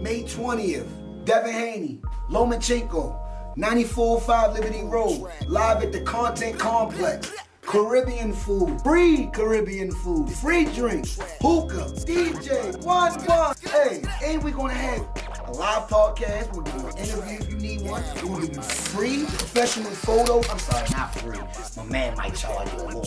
May 20th, Devin Haney, Loma, 94.5 Liberty Road, live at the Content Complex. Caribbean food, free drinks, hookah, DJ, one. Hey, and we're gonna have a live podcast. We're gonna do an interview if you need one. We're gonna give you free professional photos. I'm sorry, not free. My man might charge you a little.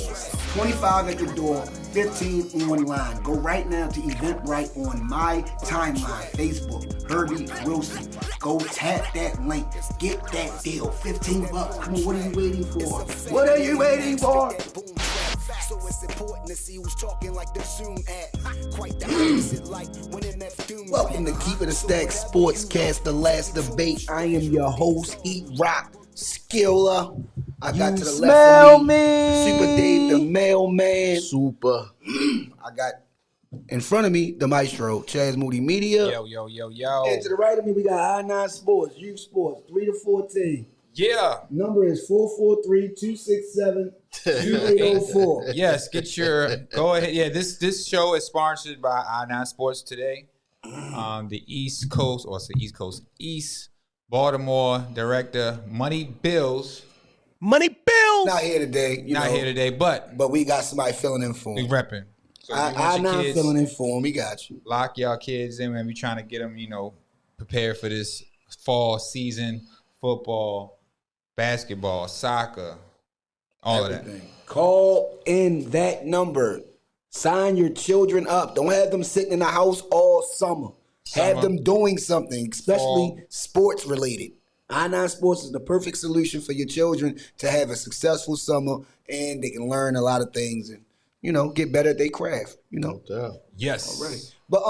25 at the door, 15 online. Go right now to Eventbrite on my timeline, Facebook, Herbie Wilson. Go tap that link. Get that deal. $15. Come on, what are you waiting for? What are you waiting for? So it's important to see who's talking like the Zoom app. Quite the opposite, like when in that doom. Welcome to Keep It a Stack Sportscast, The Last Debate. I am your host, Eat Rock Skiller. I got to the left of me, Super Dave the Mailman. Super. I got in front of me, the Maestro, Chaz Moody Media. Yo. And to the right of me, we got I9 Sports, Youth Sports, 3 to 14. Yeah. Number is 443-267-2804. Yes, go ahead. Yeah, this show is sponsored by I9 Sports today. The East Coast, East Baltimore director, Money Bills. Not here today. Not here today, but we got somebody filling in for him. we repping. So I9 filling in for him. We got you. Lock y'all kids in, man. We trying to get them, prepared for this fall season, football, basketball, soccer, all Everything. of that. Call in that number. Sign your children up. Don't have them sitting in the house all summer. Have them doing something, especially sports related. I9 Sports is the perfect solution for your children to have a successful summer, and they can learn a lot of things and, get better at their craft, No doubt. Yes. All right. But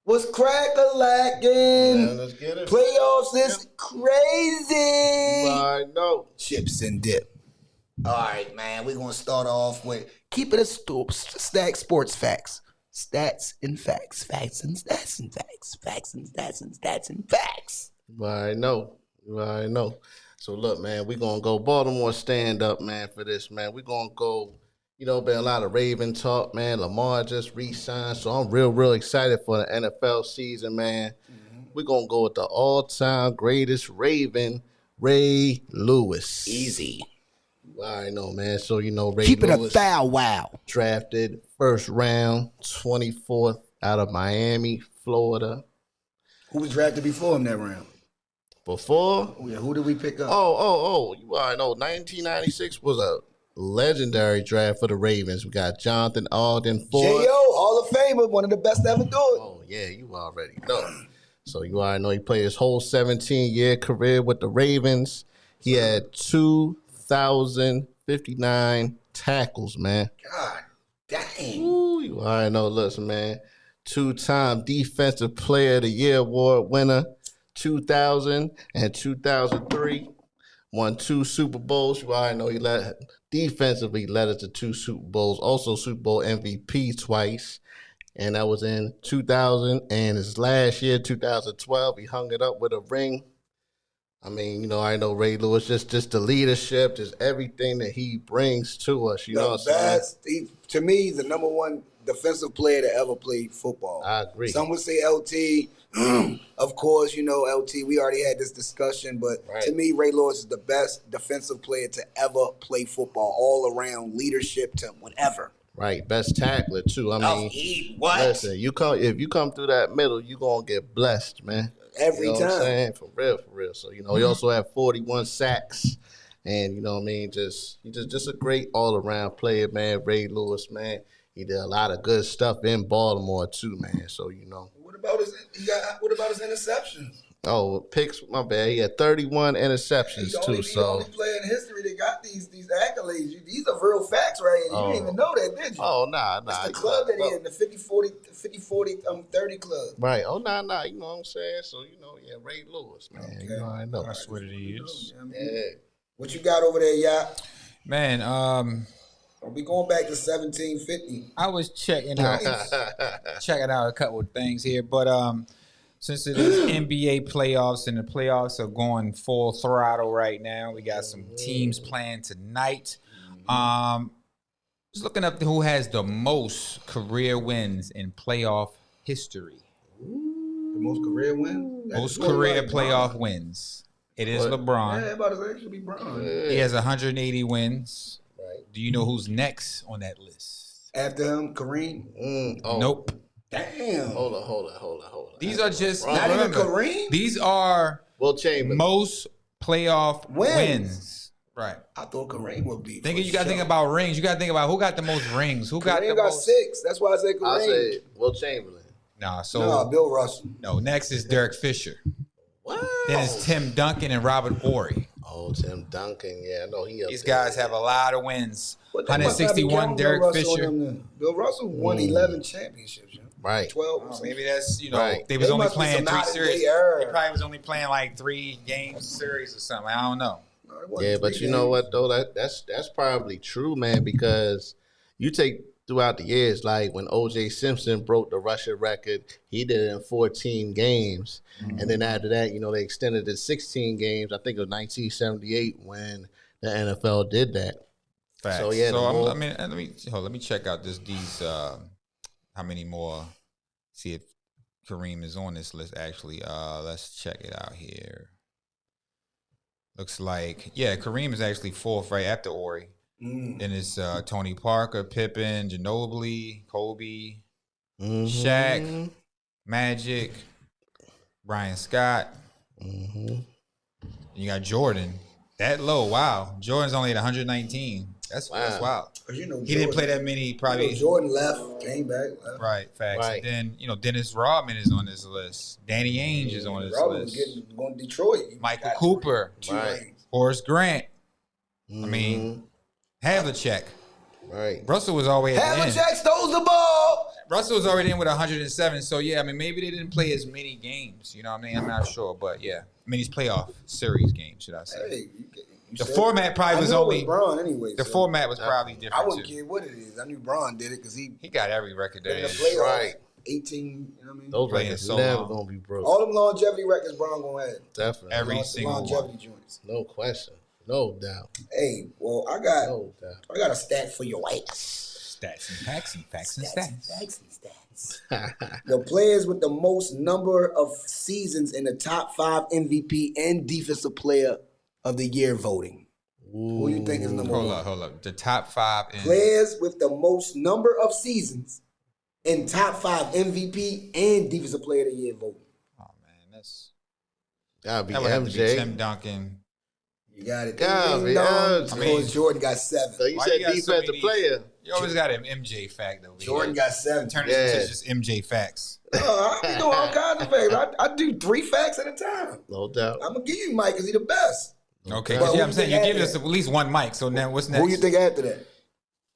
what's crack-a-lackin'? Yeah, let's get it. Playoffs is crazy. I know. Chips and dip. All right, man. We're going to start off with Keep It a Stack Sports Facts. Stats and facts. Facts and stats and facts. Facts and stats and stats and facts. I know. So, look, man, we're going to go Baltimore stand up, man, for this, man. We're going to go, been a lot of Raven talk, man. Lamar just re-signed, so I'm real excited for the NFL season, man. Mm-hmm. We're going to go with the all-time greatest Raven, Ray Lewis. Easy. I know, man. So, Ray Keep Lewis. Keep it a foul wow. Drafted first round, 24th out of Miami, Florida. Who was drafted before him that round? Before? Oh, yeah. Who did we pick up? Oh. You already know. 1996 was a legendary draft for the Ravens. We got Jonathan Alden Ford. J.O., Hall of Famer, one of the best to ever do it. Oh, yeah, you already know. So you already know he played his whole 17-year career with the Ravens. He had 2,059 tackles, man. God dang. Ooh, you already know. Listen, man. 2-time Defensive Player of the Year award winner, 2000 and 2003. Won 2 Super Bowls. You already know he defensively led us to 2 Super Bowls. Also Super Bowl MVP twice. And that was in 2000. And his last year, 2012, he hung it up with a ring. I mean, I know Ray Lewis, just the leadership, just everything that he brings to us. You know what I'm saying? To me, he's the number one defensive player that ever played football. I agree. Some would say LT. Of course, LT, we already had this discussion, but to me, Ray Lewis is the best defensive player to ever play football, all around leadership to whatever. Right, best tackler, too. I mean, listen, if you come through that middle, you're going to get blessed, man. Every time. What I'm saying? For real. So, he also had 41 sacks. And, he's just a great all-around player, man. Ray Lewis, man. He did a lot of good stuff in Baltimore, too, man. So, What about his interceptions? Oh, picks, my bad. He had 31 interceptions, too. He's the only player in history that got these accolades. These are real facts right here. You didn't even know that, did you? Oh, nah. It's the club that he in, the 50-40-30 club. Right. Oh, nah. You know what I'm saying? So, Ray Lewis, man. Okay. I know. That's what it is. Yeah. What you got over there, Yacht? Man, Are we going back to 1750? I was checking out a couple of things here, but since it is NBA playoffs and the playoffs are going full throttle right now, we got some teams playing tonight. Just looking up who has the most career wins in playoff history. The most career wins? Most career playoff wins. It is LeBron. Yeah, everybody say it should be Bron. He has 180 wins. Right. Do you know who's next on that list? After him, Kareem. Nope. Damn. Hold on. These are just Not even Kareem? These are Will Chamberlain. most playoff wins. Right. I thought Kareem would be. You got to think about rings. You got to think about who got the most rings. Who got the Kareem got most? 6. That's why I said Kareem. I say Will Chamberlain. No, Bill Russell. No, next is Derek Fisher. What? Then it's Tim Duncan and Robert Horry. Oh, Tim Duncan. Yeah, no, he. These guys have a lot of wins. But they must not be 161 counting Derek Bill Russell Fisher. on them then. Bill Russell won 11 championships. Right. 12. Oh, maybe that's Right. they was They only must be playing some 3 night and series. day error. They probably was only playing like 3 games series or something. I don't know. No, it wasn't Yeah, but 3 you know games. what though? That's probably true, man. Because you take throughout the years, like when O.J. Simpson broke the Russia record, he did it in 14 games, and then after that, they extended it to 16 games. I think it was 1978 when the NFL did that. Facts. So, yeah, let me check out these how many more. See if Kareem is on this list. Actually, let's check it out here. Looks like Kareem is actually 4th right after Ori. Then it's Tony Parker, Pippen, Ginobili, Kobe, Shaq, Magic, Brian Scott. You got Jordan. That low, wow. Jordan's only at 119. That's wild. He didn't play that many. Probably Jordan left, came back. Left. Right, facts. Right. And then Dennis Rodman is on this list. Danny Ainge is on this Robin list. was going to Detroit. Michael Cooper, Right. Horace Grant. I mean, Havlicek. Right. Russell was always at the end. Havlicek stole the ball. Russell was already in with 107. So maybe they didn't play as many games. You know what I mean? I'm not sure, but these playoff series games, should I say? Hey, The format probably was only Bron anyway. the format was probably different. I wouldn't too. care what it is. I knew Bron did it because he He got every record there in the is. playoffs. Right. 18. You know what I mean? Those Playing records so never long. gonna be broke. All them longevity records Bron gonna have. Definitely. Every single longevity one. joints. No question. No doubt. Hey, well, I got No doubt. I got a stat for your ass. Stats and facts and facts and stats. Facts and stats. The players with the most number of seasons in the top 5 MVP and Defensive Player of the Year voting. Who you think is number one? Hold up. The top 5 in Players with the most number of seasons in top 5 MVP and Defensive Player of the Year voting. Oh man, that's Gotta be that would have to be MJ. Tim Duncan. You got it. Gotta Ding be dong. MJ. Of course, Jordan got 7. So you Why said you got so defensive many- player. You always got an MJ fact though. Jordan got 7. Turn Yeah. this into just MJ facts. I be doing all kinds of favors. I do 3 facts at a time. No doubt. I'm gonna give you Mike because he the best. Okay, But because who I'm you saying think you give had us that? at least one mic. So now what's next? Who you think after that?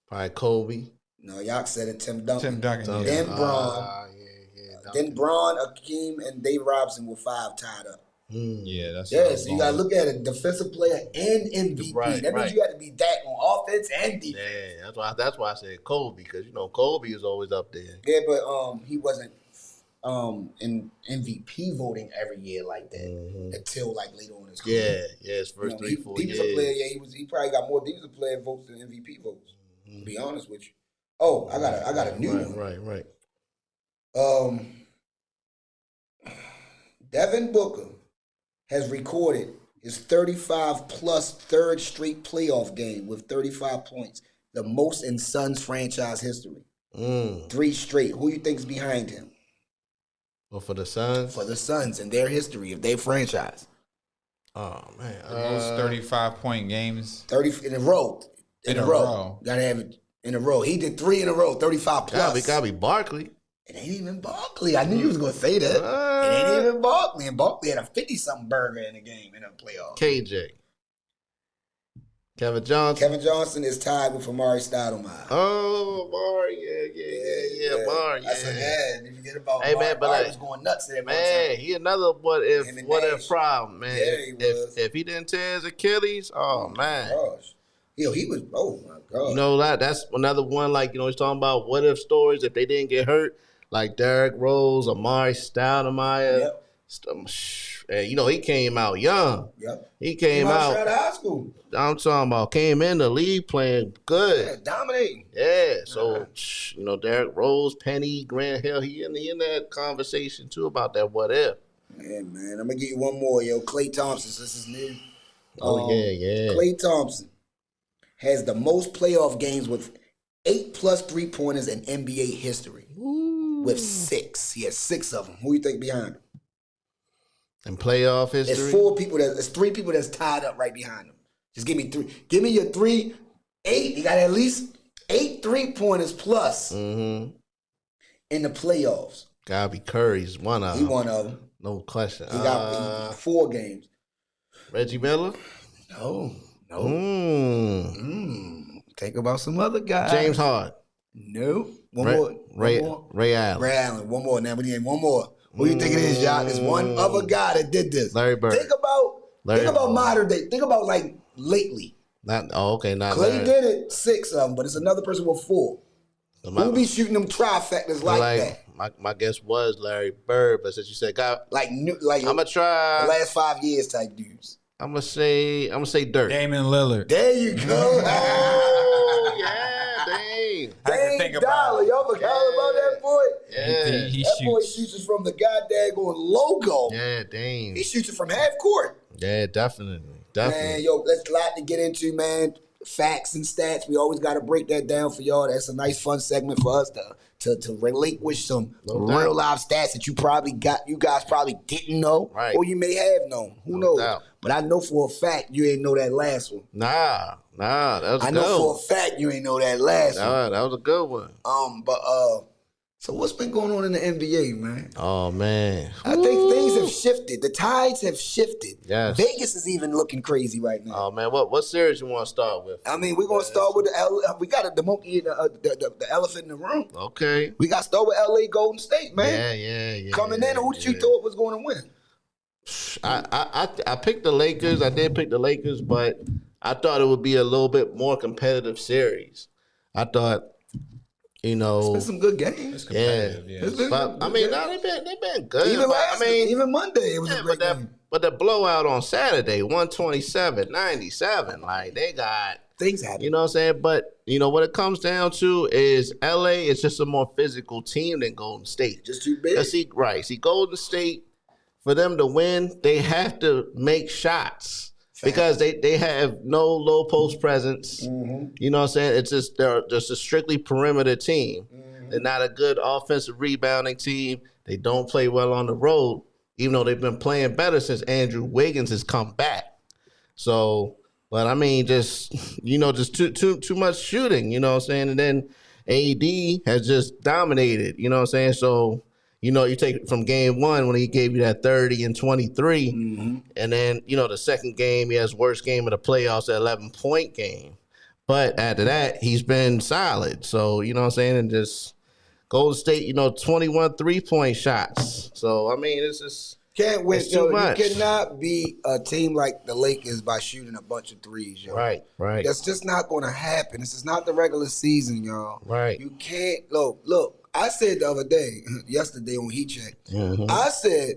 Probably Kobe. No, y'all said it. Tim Duncan. Tim Duncan. Duncan. Yeah. Then Braun. Yeah. Then Braun, Akeem, and Dave Robinson with 5 tied up. Yeah, that's Yeah, so you gotta look at it. Defensive player and MVP. Right, that means right. you got to be that on offense and defense. Yeah, that's why I said Kobe, because Kobe is always up there. Yeah, but he wasn't in MVP voting every year like that until like later on in his career. Yeah, his first 3-4 years. Defensive player, he probably got more defensive player votes than MVP votes. To be honest with you. Oh, I got a new one. Right. Devin Booker has recorded his 35-plus third straight playoff game with 35 points, the most in Suns franchise history. 3 straight. Who you think is behind him? Well, for the Suns? For the Suns in their history of their franchise. Oh, man. The most 35-point games. 30 in a row. In a row. Gotta have it in a row. He did 3 in a row, 35 plus. Gotta be Barkley. It ain't even Barkley. I knew you was gonna say that. It ain't even Barkley. And Barkley had a 50-something burger in the game in a playoff. KJ. Kevin Johnson. Kevin Johnson is tied with Amari Stoudemire. Oh, Amari. Yeah, Amari. That's a bad. You forget about Hey, Amari. man, but Amari like, was going nuts there. Man, he another what if problem, man. Yeah, he was. If he didn't tear his Achilles, oh man. Gosh. Yo, he was, oh my God. You know that's another one, like, he's talking about what if stories if they didn't get hurt, like Derrick Rose, Amari Stoudemire. Yep. And, he came out young. Yep. He came out. Straight out of high school. I'm talking about came in the league playing good. Yeah, dominating. Yeah. So, Derrick Rose, Penny, Grant Hill, he in that conversation too about that what if. Yeah, man. I'm going to give you one more, yo. Klay Thompson. This is new. Yeah. Klay Thompson has the most playoff games with 8+ 3-pointers in NBA history. Ooh. With 6. He has 6 of them. Who you think behind him? In playoff history? It's 3 people that's tied up right behind him. Just give me 3. Give me your 3, 8. He got at least 8 3-pointers plus in the playoffs. Gotta be Curry's one of them. He one of them. No question. He got 4 games. Reggie Miller? No. Think about some other guys. James Harden? No. One more. Ray Allen. Ray Allen. One more. Now we need one more. Who you think it is, Jacques? There's one other guy that did this. Larry Bird. Think about modern day. Think about like lately. Not Klay Larry. did it, 6 of them, but it's another person with 4. Who be shooting them trifectas like that? My guess was Larry Bird, but since you said God, I'm gonna try the last 5 years type dudes. I'm gonna say Dirk. Damian Lillard. There you go. Oh yeah, dang. I can think Dollar. Y'all forgot about that boy? Yeah. He That boy shoots. shoots it from the goddamn logo. Yeah, dang. He shoots it from half court. Yeah, definitely. Man, yo, that's a lot to get into, man. Facts and stats. We always got to break that down for y'all. That's a nice, fun segment for us to relinquish some real live stats that you guys probably didn't know, right, or you may have known. Who knows? Doubt. But I know for a fact you ain't know that last one. Nah, that was I know for a fact you ain't know that last one. That was a good one. So what's been going on in the NBA, man? Oh man, I think things have shifted. The tides have shifted. Yes. Vegas is even looking crazy right now. Oh man, what series you want to start with? I mean, we're gonna start with we got the monkey, the elephant in the room. Okay. We got to start with LA Golden State, man. Yeah. Coming in, who did you thought was going to win? I picked the Lakers. I did pick the Lakers, but I thought it would be a little bit more competitive series. I thought, It's been some good games. Yeah. But I mean, they've been good. Even Monday, it was a great game. But the blowout on Saturday, 127-97, like they got things happen. You know what I'm saying? But what it comes down to is LA is just a more physical team than Golden State. Just too big. See, Golden State, for them to win, they have to make shots. Because they have no low post presence. Mm-hmm. You know what I'm saying? It's just they're just a strictly perimeter team. Mm-hmm. They're not a good offensive rebounding team. They don't play well on the road, even though they've been playing better since Andrew Wiggins has come back. So, but I mean, just too much shooting, you know what I'm saying? And then AD has just dominated, you know what I'm saying? So, you take it from game 1 when he gave you that 30 and 23. Mm-hmm. And then, the second game, he has worst game of the playoffs, that 11-point game. But after that, he's been solid. So, you know what I'm saying? And just Golden State, 21 3-point shots. So, I mean, it's just can't win. Too much. You cannot beat a team like the Lakers by shooting a bunch of threes, yo. Right. That's just not going to happen. This is not the regular season, y'all. Right. You can't, look. I said the other day, yesterday on Heat Check, I said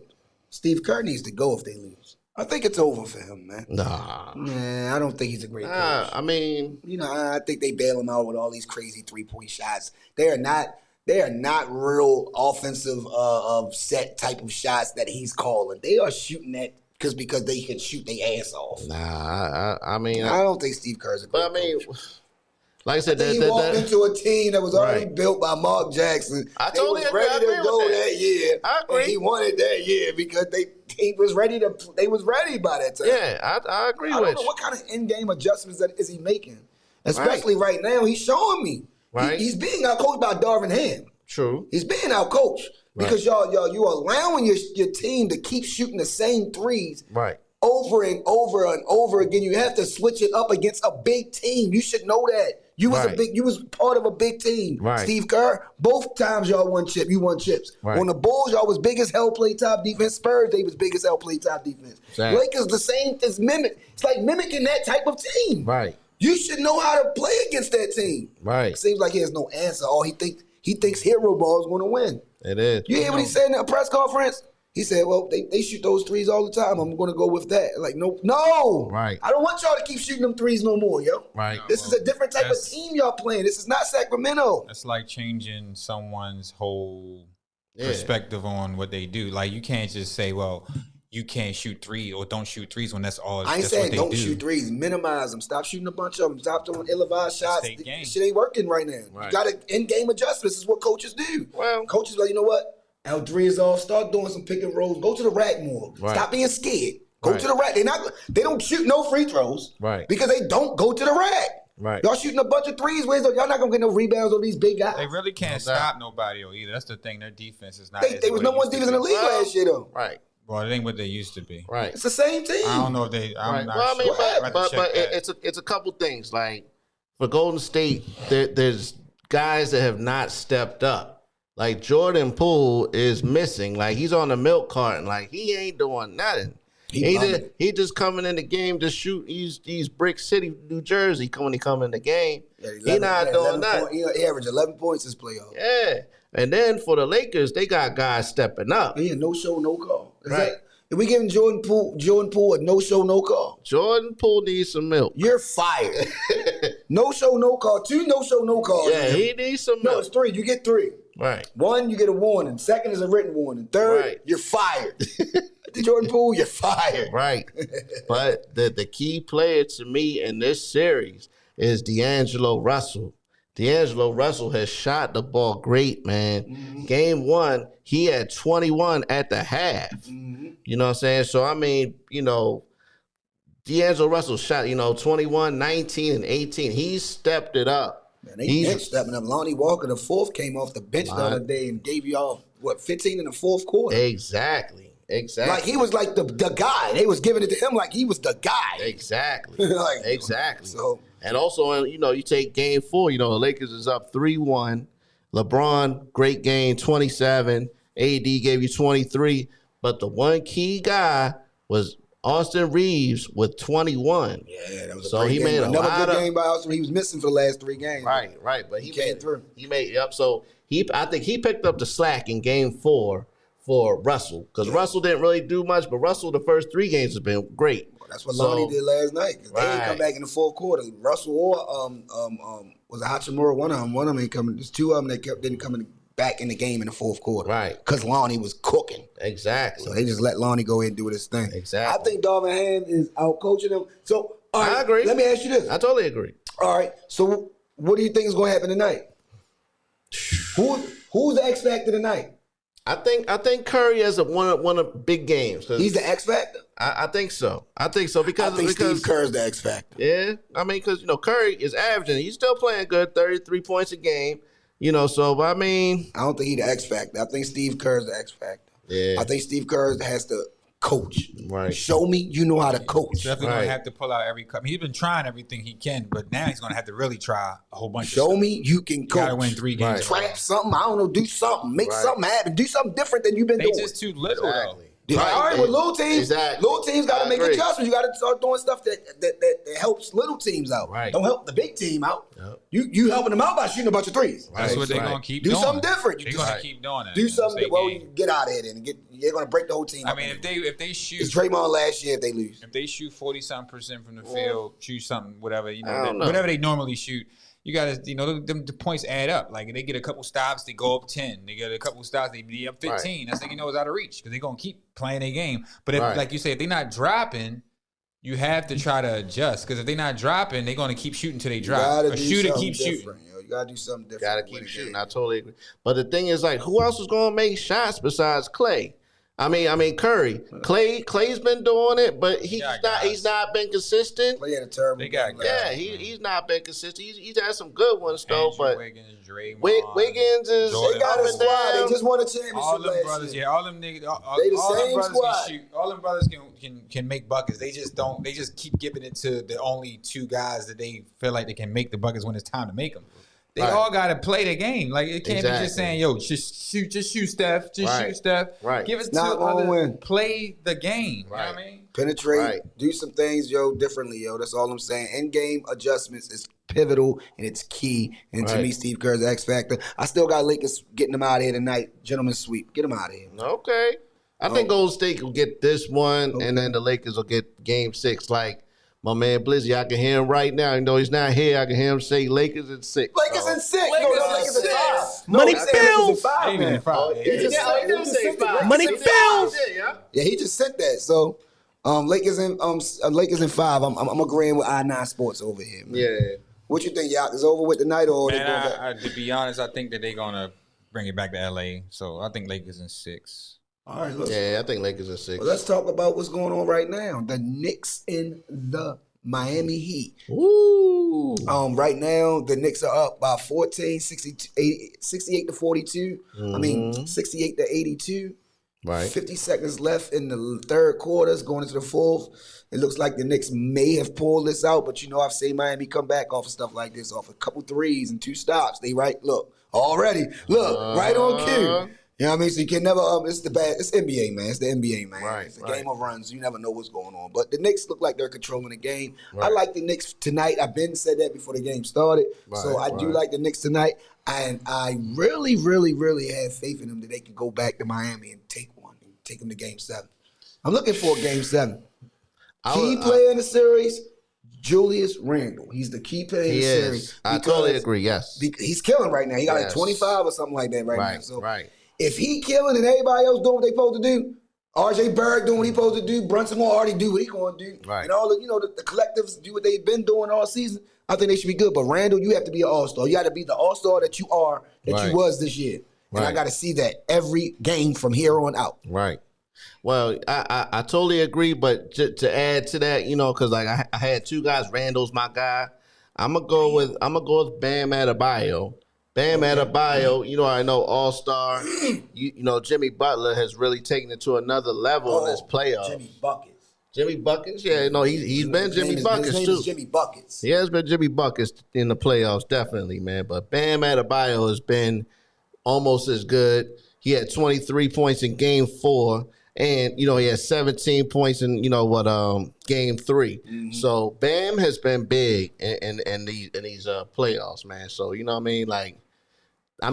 Steve Kerr needs to go if they lose. I think it's over for him, man. Nah. Man, I don't think he's a great coach. I mean, I think they bail him out with all these crazy 3-point shots. They are not real offensive set type of shots that he's calling. They are shooting that because they can shoot their ass off. Nah, I mean, I don't think Steve Kerr's a great coach. Like I said, he walked into a team that was already built by Mark Jackson. I totally agree. Ready to go that year. I agree. And he wanted that year because they was ready by that time. Yeah, I agree with you. I don't know what kind of in-game adjustments is he making. Especially right now, he's showing me. Right. He's being outcoached by Darvin Ham. True. He's being outcoached because you allowing your team to keep shooting the same threes. Right. Over and over and over again. You have to switch it up against a big team. You should know that. You was part of a big team. Right. Steve Kerr, both times y'all won chips. You won chips. Right. On the Bulls, y'all was big as hell play top defense. Spurs, they was big as hell play top defense. Exactly. Lakers, the same as mimic. It's like mimicking that type of team. Right. You should know how to play against that team. Right. It seems like he has no answer. All he thinks hero ball is going to win. It is. You hear what he said in a press conference? He said, well, they shoot those threes all the time. I'm going to go with that. Like, no. Right. I don't want y'all to keep shooting them threes no more, yo. Right. This is a different type of team y'all playing. This is not Sacramento. That's like changing someone's whole perspective on what they do. Like, you can't just say, well, you can't shoot three or don't shoot threes when that's all. I ain't saying don't shoot threes. Minimize them. Stop shooting a bunch of them. Stop doing ill-advised shots. This shit ain't working right now. Right. You got to in-game adjustments. This is what coaches do. Well, coaches like, you know what? L3 is off. Start doing some pick and rolls. Go to the rack more. Right. Stop being scared. Go to the rack. They don't shoot no free throws. Right. Because they don't go to the rack. Right. Y'all shooting a bunch of threes. Y'all not gonna get no rebounds on these big guys. They really can't stop nobody either. That's the thing. Their defense is not. They was number one defense in the league last year though. Right. Well, it ain't what they used to be. Right. It's the same team. I don't know if they. I'm not well, sure. I mean, but it's a couple things. Like for Golden State, there's guys that have not stepped up. Like Jordan Poole is missing. Like he's on the milk carton. Like he ain't doing nothing. He just coming in the game to shoot. He's Brick City, New Jersey. When he come in the game, he not doing nothing. He averaged 11 points this playoff. Yeah, and then for the Lakers, they got guys stepping up. Yeah, no show, no call. If we giving Jordan Poole a no show, no call. Jordan Poole needs some milk. You're fired. No show, no call. 2 no show, no calls. Yeah, he needs some milk. No, it's 3. You get 3. Right. 1, you get a warning. 2nd is a written warning. 3rd, you're fired. Jordan Poole, you're fired. Right. But the key player to me in this series is D'Angelo Russell. D'Angelo Russell has shot the ball great, man. Mm-hmm. Game 1, he had 21 at the half. Mm-hmm. You know what I'm saying? So, I mean, D'Angelo Russell shot, 21, 19, and 18. He stepped it up. Man, he's stepping up. Lonnie Walker, the 4th, came off the bench the other day and gave y'all, 15 in the 4th quarter? Exactly. Like he was like the guy. They was giving it to him like he was the guy. Exactly. Exactly. So, and also, you take game 4, the Lakers is up 3-1. LeBron, great game, 27. AD gave you 23. But the one key guy was Austin Reeves with 21. Yeah, that was so he made another good game by Austin. He was missing for the last 3 games. Right. But he came through. He made So I think he picked up the slack in game 4 for Russell because Russell didn't really do much, but Russell the first 3 games have been great. Well, that's what Lonnie did last night. They didn't come back in the 4th quarter. Russell or was it Hachimura? One of them ain't coming. There's 2 of them that didn't come back in the game in the 4th quarter. Right. Because Lonnie was cooking. Exactly. So they just let Lonnie go ahead and do his thing. Exactly. I think Darvin Ham is out coaching him. So all right, I agree. Let me ask you this. I totally agree. All right. So what do you think is going to happen tonight? Who's the X factor tonight? I think Curry has won a big games. He's the X factor. I think so. because Steve Kerr's the X factor. Yeah, I mean because Curry is averaging. He's still playing good, 33 points a game. So I mean, I don't think he's the X factor. I think Steve Kerr's the X factor. Yeah, I think Steve Kerr has to coach. Right. Show me you know how to coach. He's definitely going to have to pull out every cup. He's been trying everything he can, but now he's going to have to really try a whole bunch of stuff. Show me you can coach. You got to win 3 games. Trap something. I don't know. Do something. Make something happen. Do something different than you've been doing. They just too little, though. Right. All right, with little teams, got to make adjustments. You got to start doing stuff that helps little teams out. Right. Don't help the big team out. Yep. You helping them out by shooting a bunch of threes. Right. That's what they're going to keep doing. Do something different. They're going to keep doing it. Do something. You get out of it and they're going to break the whole team. I mean, if they shoot, it's Draymond last year. If they lose, if they shoot 40-something% from the field, shoot something, whatever whatever they normally shoot. You got to, the points add up. Like, they get a couple stops, they go up 10. They get a couple stops, they be up 15. Right. That's like, it's out of reach because they're going to keep playing their game. But if, like you say, if they're not dropping, you have to try to adjust because if they're not dropping, they're going to keep shooting until they drop. A shooter keeps shooting. You got to do something different. Got to keep shooting. I totally agree. But the thing is, like, who else is going to make shots besides Clay? I mean Curry. Clay's been doing it, but he's not been consistent. Clay had a terrible game. Yeah, he's not been consistent. He's had some good ones though, but Wiggins is they got a squad. They just won a championship. All them brothers, all them niggas, they the same brothers squad. Can shoot. All them brothers can make buckets. They just don't. They just keep giving it to the only 2 guys that they feel like they can make the buckets when it's time to make them. They all got to play the game. Like, it can't be just saying, yo, just shoot Steph. Shoot Steph. Right. Give it to others. Play the game. Right. You know what I mean? Penetrate. Do some things, differently, That's all I'm saying. In-game adjustments is pivotal, and it's key. And to me, Steve Kerr's the X factor. I still got Lakers getting them out of here tonight. Gentlemen's sweep. Get them out of here. Okay. I think Golden State will get this one, and then the Lakers will get Game 6. Like my man Blizzy, I can hear him right now. Even though he's not here, I can hear him say Lakers in 6. Lakers in 6. Lakers in 5. Money bills. Money bills. Yeah, he just said that. So, Lakers in 5. I'm agreeing with I9 Sports over here, man. Yeah. What you think, Yak? Is over with tonight or? Man, to be honest, I think that they're gonna bring it back to LA. So I think Lakers in 6. All right, I think Lakers in 6. Well, let's talk about what's going on right now. The Knicks in the Miami Heat. Ooh. Right now, the Knicks are up by 14, 68 to 42. I mean, 68 to 82. Right. 50 seconds left in the third quarter. It's going into the fourth. It looks like the Knicks may have pulled this out, but I've seen Miami come back off of stuff like this, off a couple threes and 2 stops. Right on cue. You know what I mean? So you can never. It's NBA, man. It's the NBA, man. Right, it's a game of runs. You never know what's going on. But the Knicks look like they're controlling the game. Right. I like the Knicks tonight. I've been said that before the game started. Right, so I do like the Knicks tonight. And I really, really, really have faith in them that they can go back to Miami and take them to Game 7. I'm looking for a Game 7. Key player in the series, Julius Randle. He's the key player in the series. I totally agree, yes. He's killing right now. He got like 25 or something like that right now. So right. If he killing and everybody else doing what they supposed to do, RJ Barrett doing what he supposed to do, Brunson will already do what he going to do. Right. And all the collectives do what they've been doing all season. I think they should be good. But Randall, you have to be an all-star. You got to be the all-star that you are, you was this year. And I got to see that every game from here on out. Right. Well, I totally agree. But to add to that, because like I had 2 guys. Randall's my guy. I'm gonna go with Bam Adebayo. Adebayo, I know all-star. Jimmy Butler has really taken it to another level in this playoffs. Jimmy Buckets, yeah, he's been Jimmy Buckets too. Is Jimmy Buckets. He has been Jimmy Buckets in the playoffs, definitely, man. But Bam Adebayo has been almost as good. He had 23 points in Game 4, and he had 17 points in Game 3. Mm-hmm. So Bam has been big in these playoffs, man. So you know what I mean, like I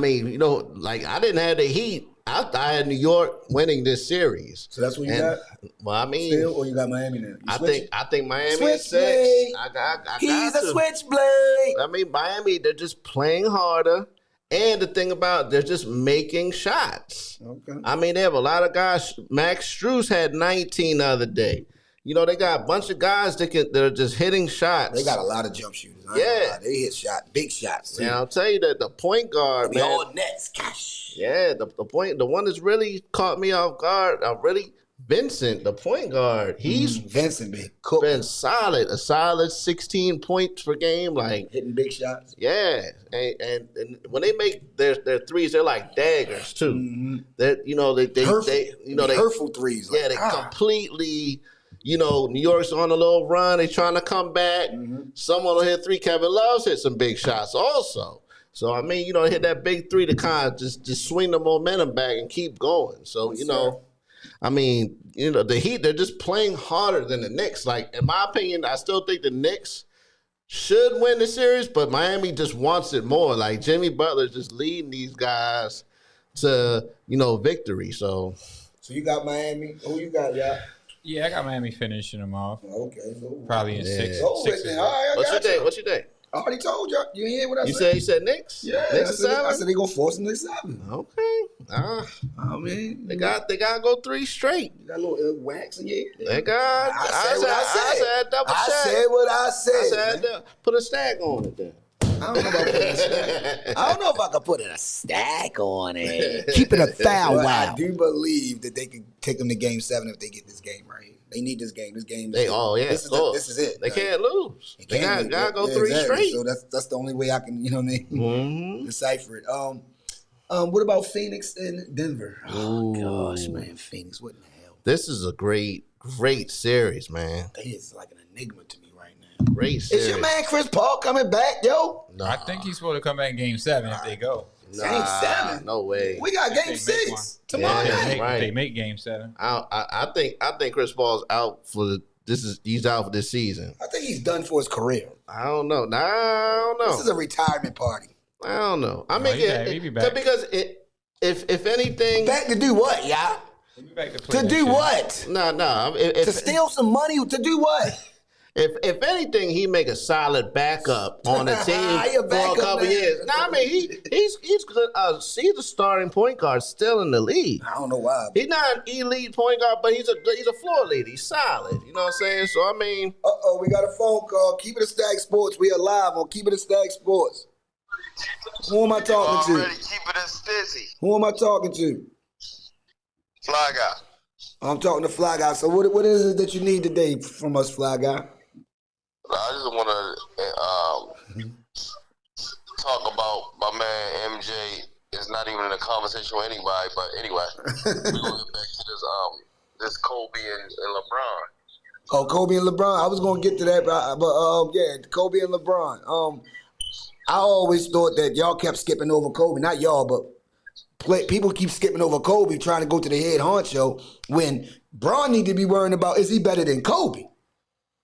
didn't have the Heat. I had New York winning this series. So that's what you got? Well, I mean, still, or you got Miami now? I think Miami is 6. He's a switchblade. I mean, Miami, they're just playing harder. And the thing about they're just making shots. Okay. I mean, they have a lot of guys. Max Strus had 19 the other day. They got a bunch of guys that are just hitting shots. They got a lot of jump shooters. They hit big shots. And I'll tell you that the point guard, man. All nets, gosh. Yeah, the one that's really caught me off guard, Vincent, the point guard. He's Vincent been solid. A solid 16 points per game, like hitting big shots. Yeah, and when they make their threes, they're like daggers too. Mm-hmm. They hurtful threes. They completely. New York's on a little run. They trying to come back. Mm-hmm. Someone will hit 3. Kevin Love's hit some big shots also. So, I mean, hit that big 3 to kind of just swing the momentum back and keep going. So, I mean, the Heat, they're just playing harder than the Knicks. Like, in my opinion, I still think the Knicks should win the series, but Miami just wants it more. Like, Jimmy Butler's just leading these guys to, victory. So you got Miami. Who you got, y'all? Yeah, I got Miami finishing them off. Okay. Probably in 6. All right, What's your day? I already told you. You hear what I said? You said Knicks? Yeah. Knicks I said they gonna force them to 7. Okay. I mean, they got to go 3 straight. You got a little wax in your ear. They got. I said double check. I said what I said. I said put a stack on it then. I don't know about putting a stack. I don't know if I can put a stack on it. Keep it a foul. Wow. I do believe that they can take them to Game 7 if they get this game right. They need this game. This game. This is it. They can't lose. They gotta go 3 straight. So that's the only way I can, Mm-hmm. decipher it. What about Phoenix and Denver? Oh gosh, man, Phoenix. What in the hell? This is a great series, man. It is like an enigma to me right now. Great series. Is your man Chris Paul coming back, yo? No, I think he's supposed to come back in Game 7 if they go. Game 7? No way. We got Game 6 tomorrow night. If they make Game 7. I think Chris Paul's out he's out for this season. I think he's done for his career. I don't know. I don't know. This is a retirement party. I don't know. I mean, he'd be back. because if anything, back to do what, y'all? To do what? No. To steal some money? To do what? If anything, he make a solid backup on the team He a for a backup couple man. years. No, I mean he's good. He's the starting point guard still in the league. I don't know why. He's not an elite point guard, but he's a floor leader. He's solid. You know what I'm saying? So I mean, We got a phone call. Keep it a Stag Sports. We are live on Keep it a Stag Sports. Who am I talking to? Already keep it as busy. Who am I talking to? Fly guy. I'm talking to Fly Guy. So what is it that you need today from us, Fly Guy? I just want to talk about my man MJ. It's not even in a conversation with anybody, but anyway, we're gonna get back to this Kobe and LeBron. Oh, Kobe and LeBron. I was gonna get to that, but yeah, Kobe and LeBron. I always thought that y'all kept skipping over Kobe. Not y'all, but people keep skipping over Kobe, trying to go to the head honcho when Bron need to be worrying about, is he better than Kobe?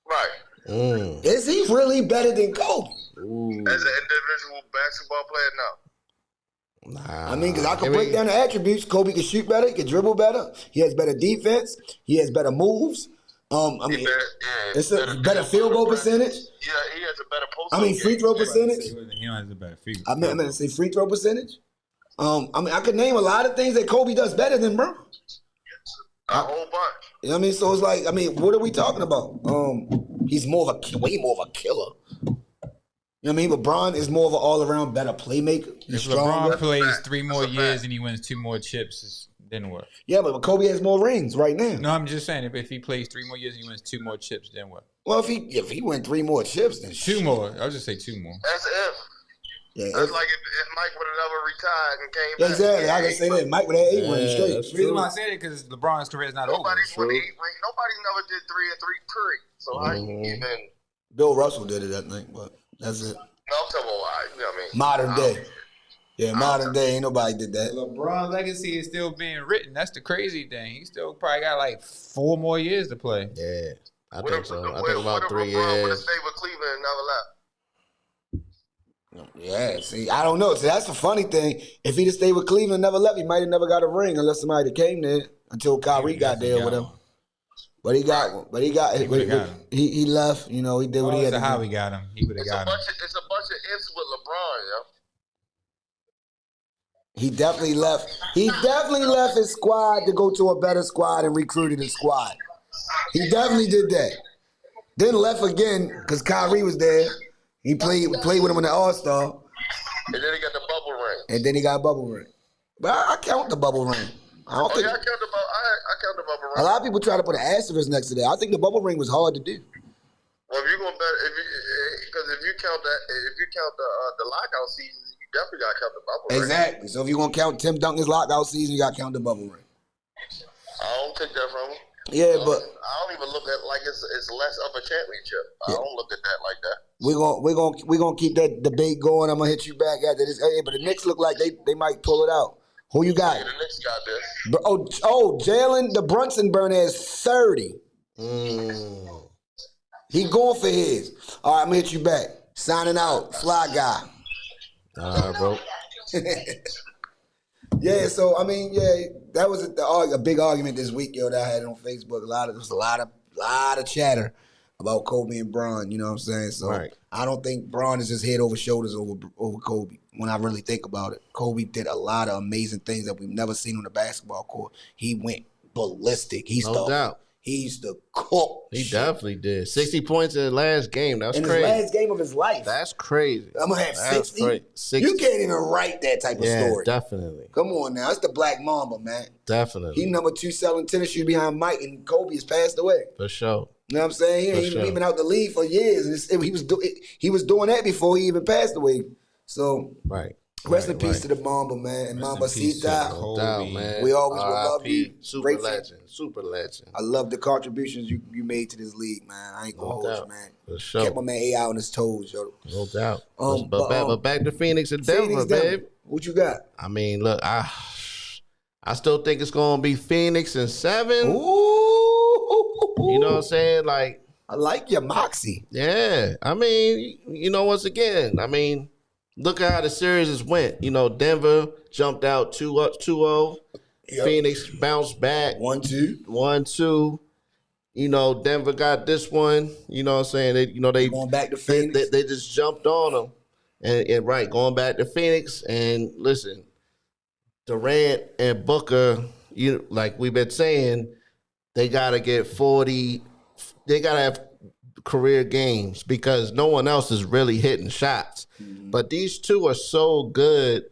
Right. Is he really better than Kobe? As an individual basketball player, no. nah. I mean, because I can break down the attributes. Kobe can shoot better. He can dribble better. He has better defense. He has better moves. It's a better field goal percentage. Yeah, he has a better post. Free throw percentage. He don't have a better figure. I meant to say free throw percentage. I could name a lot of things that Kobe does better than Bron. A whole bunch. You know what I mean? So it's like, what are we talking about? He's way more of a killer. You know what I mean? But Bron is more of an all-around better playmaker. He's If stronger. LeBron plays 3 more years and he wins 2 more chips, then what? Yeah, but Kobe has more rings right now. No, I'm just saying if he plays 3 more years and he wins 2 more chips, then what? Well, if he win 3 more chips, then 2 more. I'll just say 2 more. That's if. Yeah, That's like if Mike would have never retired and came back. exactly. I can say that. Mike would have 8 rings straight. that's The reason true. why I say it because LeBron's career is not over. Nobody never did 3 and 3 period. So how you even? Bill Russell did it, I think, but that's it. No, I'm talking about why. You know what I mean? Modern day. Yeah, modern day. Ain't nobody did that. LeBron's legacy is still being written. That's the crazy thing. He still probably got like 4 more years to play. Yeah, I What think if- so. I what think if- about what if 3 LeBron would have years. stayed with Cleveland and never left? Yeah, see, I don't know. See, that's the funny thing. If he'd have stayed with Cleveland and never left, he might have never got a ring unless somebody that came there until Kyrie got there or whatever. But he got one. But he would've got him. he left. You know, he did what he had to how do. he got him. He would have It's got him. it's a bunch of ifs with LeBron, yo. He definitely left. He definitely left his squad to go to a better squad and recruited his squad. He definitely did that. Then left again because Kyrie was there. He played with him in the All-Star. And then he got the bubble ring. And then he got a bubble ring. But I count the bubble ring. I don't Oh think yeah, I count the bubble ring. a lot of people try to put an asterisk next to that. I think the bubble ring was hard to do. Well, if you're gonna bet, because if you count the lockout season, you definitely gotta count the bubble ring. Exactly. So if you're gonna count Tim Duncan's lockout season, you gotta count the bubble ring. I don't take that from him. Yeah, but I don't even look at it like it's less of a championship. I don't look at that like that. we're gonna keep that debate going. I'm gonna hit you back after this. Hey, but the Knicks look like they might pull it out. Who you got? Yeah, the Knicks got this. Oh, Jalen the Brunson burner is 30. He going for his. All right, I'm gonna hit you back. Signing out, Fly Guy. All right, bro. Yeah, so I mean, yeah, that was a big argument this week, yo, that I had on Facebook. There was a lot of chatter about Kobe and Bron. You know what I'm saying? So Right. I don't think Bron is just head over shoulders over Kobe. When I really think about it, Kobe did a lot of amazing things that we've never seen on the basketball court. He went ballistic. No doubt. He used to cook. He definitely did. 60 points in the last game. That's in crazy. his last game of his life. That's crazy. I'm gonna have That's 60. great. 60. You can't even write that type of Yeah, story. definitely. Come on now, it's the Black Mamba, man. Definitely. He number 2 selling tennis shoes behind Mike, and Kobe has passed away. For sure. You know what I'm saying? He sure. been out the league for years, and he was doing that before he even passed away. So Right. rest in Right, peace right. to the Mamba, man, and Mamba peace to Sita. Kobe. No doubt, man. We always will love RIP. you. Super Grateful. legend. Super legend. I love the contributions you made to this league, man. I ain't gonna No hold you, doubt. man. For sure. Kept my man A on his toes, yo. No doubt. Um, but back to Phoenix and Denver, Phoenix, babe. Denver. What you got? I mean, look, I still think it's gonna be Phoenix and 7. Ooh. You know what I'm saying? Like, I like your moxie. yeah. I mean, once again, I mean, look at how the series has went. Denver jumped out 2-0. Yep. Phoenix bounced back. 1-2. 1-2. You know, Denver got this one. You know what I'm saying? They Going back to Phoenix. They just jumped on them. And right, going back to Phoenix. And listen, Durant and Booker, like we've been saying, they got to get 40. They got to have career games because no one else is really hitting shots. Mm-hmm. But these two are so good,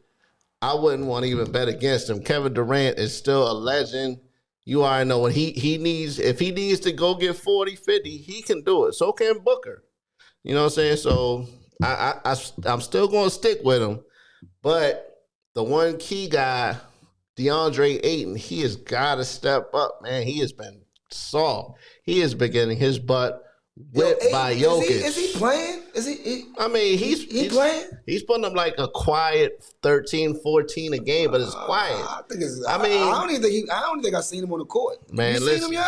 I wouldn't want to even bet against them. Kevin Durant is still a legend. You already know when he needs, if he needs to go get 40, 50, he can do it. So can Booker. You know what I'm saying? So I'm still going to stick with him. But the one key guy, DeAndre Ayton, he has got to step up, man. He has been soft. He has been getting his butt whipped by Jokic. Is he playing? Is he I mean, he's playing? He's putting up like a quiet 13, 14 a game, but it's quiet. I don't think I've seen him on the court. Man, you seen him yet?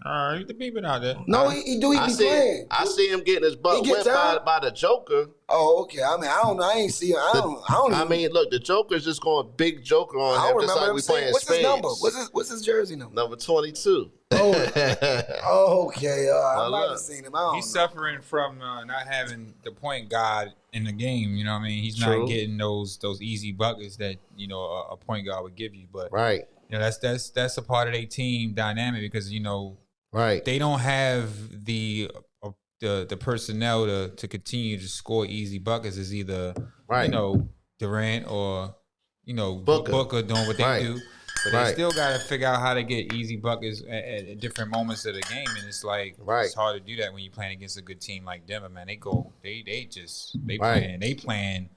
You the beeping out there. No, he be playing. I see him getting his butt whipped by the Joker. Oh, okay. I mean, I don't know. I ain't see him. I mean, look, the Joker's just going big Joker on him, just like we playing What's spades. his number? What's his jersey number? Number 22. Oh, okay. I might have seen him. He's suffering from not having the point guard in the game. You know what I mean? He's True. not getting those easy buckets that a point guard would give you. But right, that's a part of their team dynamic because right, they don't have the personnel to continue to score easy buckets. Is either Durant or Booker doing what they do. But they still got to figure out how to get easy buckets at different moments of the game, and it's like it's hard to do that when you're playing against a good team like Denver. Man, they playing.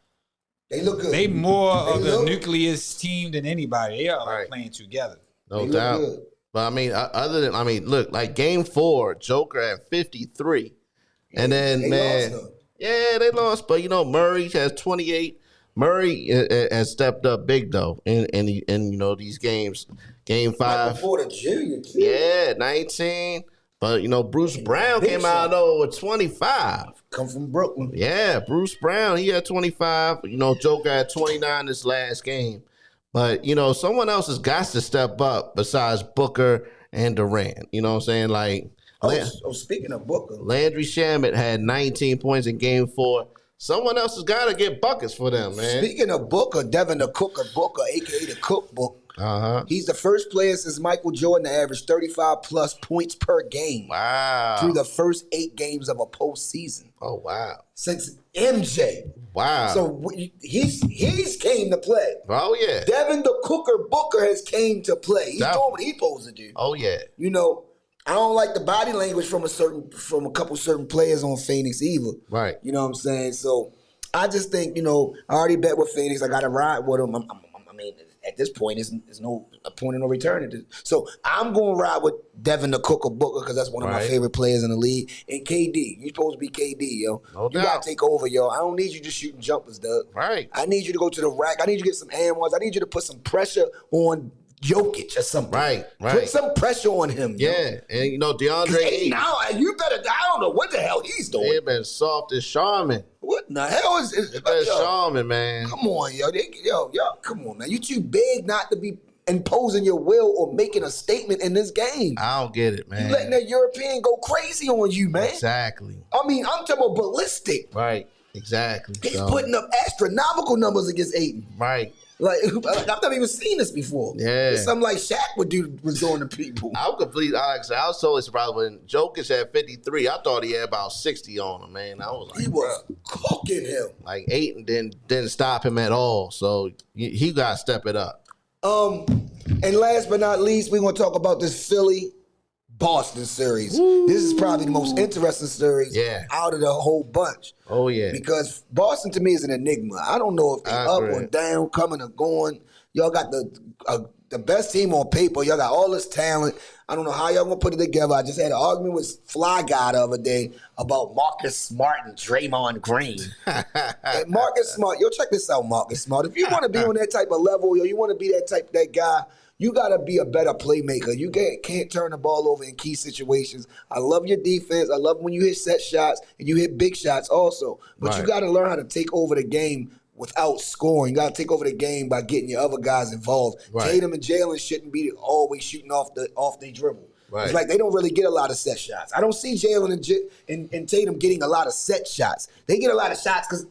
They look good. They more of the nucleus team than anybody. They are playing together. No doubt. But I mean, look, like Game 4, Joker at 53, and then they lost. But Murray has 28. Murray has stepped up big though in these games. Game 5 before the junior too. Yeah, 19. But Bruce Brown came out with 25. Come from Brooklyn. Yeah, Bruce Brown, he had 25. Joker had 29 this last game. But someone else has got to step up besides Booker and Durant. You know what I'm saying? Like, speaking of Booker, Landry Shamet had 19 points in Game 4. Someone else has got to get buckets for them, man. Speaking of Booker, Devin the Cooker Booker, a.k.a. the Cookbook. He's the first player since Michael Jordan to average 35-plus points per game. Wow. Through the first 8 games of a postseason. Oh, wow. Since MJ. Wow. So he's came to play. Oh, yeah. Devin the Cooker Booker has came to play. He's doing what he's supposed to do. Oh, yeah. I don't like the body language from a couple certain players on Phoenix either. Right. You know what I'm saying? So I just think, I already bet with Phoenix. I got to ride with them. I mean, at this point, there's no point of no return. So I'm going to ride with Devin the Cooker Booker because that's one of my favorite players in the league. And KD. You're supposed to be KD, yo. No doubt. You got to take over, yo. I don't need you just shooting jumpers, Doug. Right. I need you to go to the rack. I need you to get some and ones. I need you to put some pressure on Jokic or something. Right. Put some pressure on him. Yeah. And DeAndre Ayton. Now you better. I don't know what the hell he's doing. He's been soft as Charmin. What in the hell is Charmin, man? Come on, yo, come on, man. You too big not to be imposing your will or making a statement in this game. I don't get it, man. You letting that European go crazy on you, man. Exactly. I mean, I'm talking about ballistic. Right. Exactly. He's putting up astronomical numbers against Ayton. Right. Like I've never even seen this before. Yeah. It's something like Shaq was doing to people. I was totally surprised when Jokic had 53. I thought he had about 60 on him, man. I was like, he was cooking him. Like Ayton didn't stop him at all. So he got to step it up. And last but not least, we're gonna talk about this Philly-Boston series. Woo. This is probably the most interesting series out of the whole bunch. Oh, yeah. Because Boston, to me, is an enigma. I don't know if they're up or down, coming or going. Y'all got the best team on paper. Y'all got all this talent. I don't know how y'all going to put it together. I just had an argument with Fly Guy the other day about Marcus Smart and Draymond Green. And Marcus Smart, check this out, Marcus Smart. If you want to be on that type of level, you want to be that guy, you got to be a better playmaker. You can't turn the ball over in key situations. I love your defense. I love when you hit set shots and you hit big shots also. But you got to learn how to take over the game without scoring. You got to take over the game by getting your other guys involved. Right. Tatum and Jalen shouldn't be always shooting off their dribble. Right. It's like they don't really get a lot of set shots. I don't see Jalen and Tatum getting a lot of set shots. They get a lot of shots because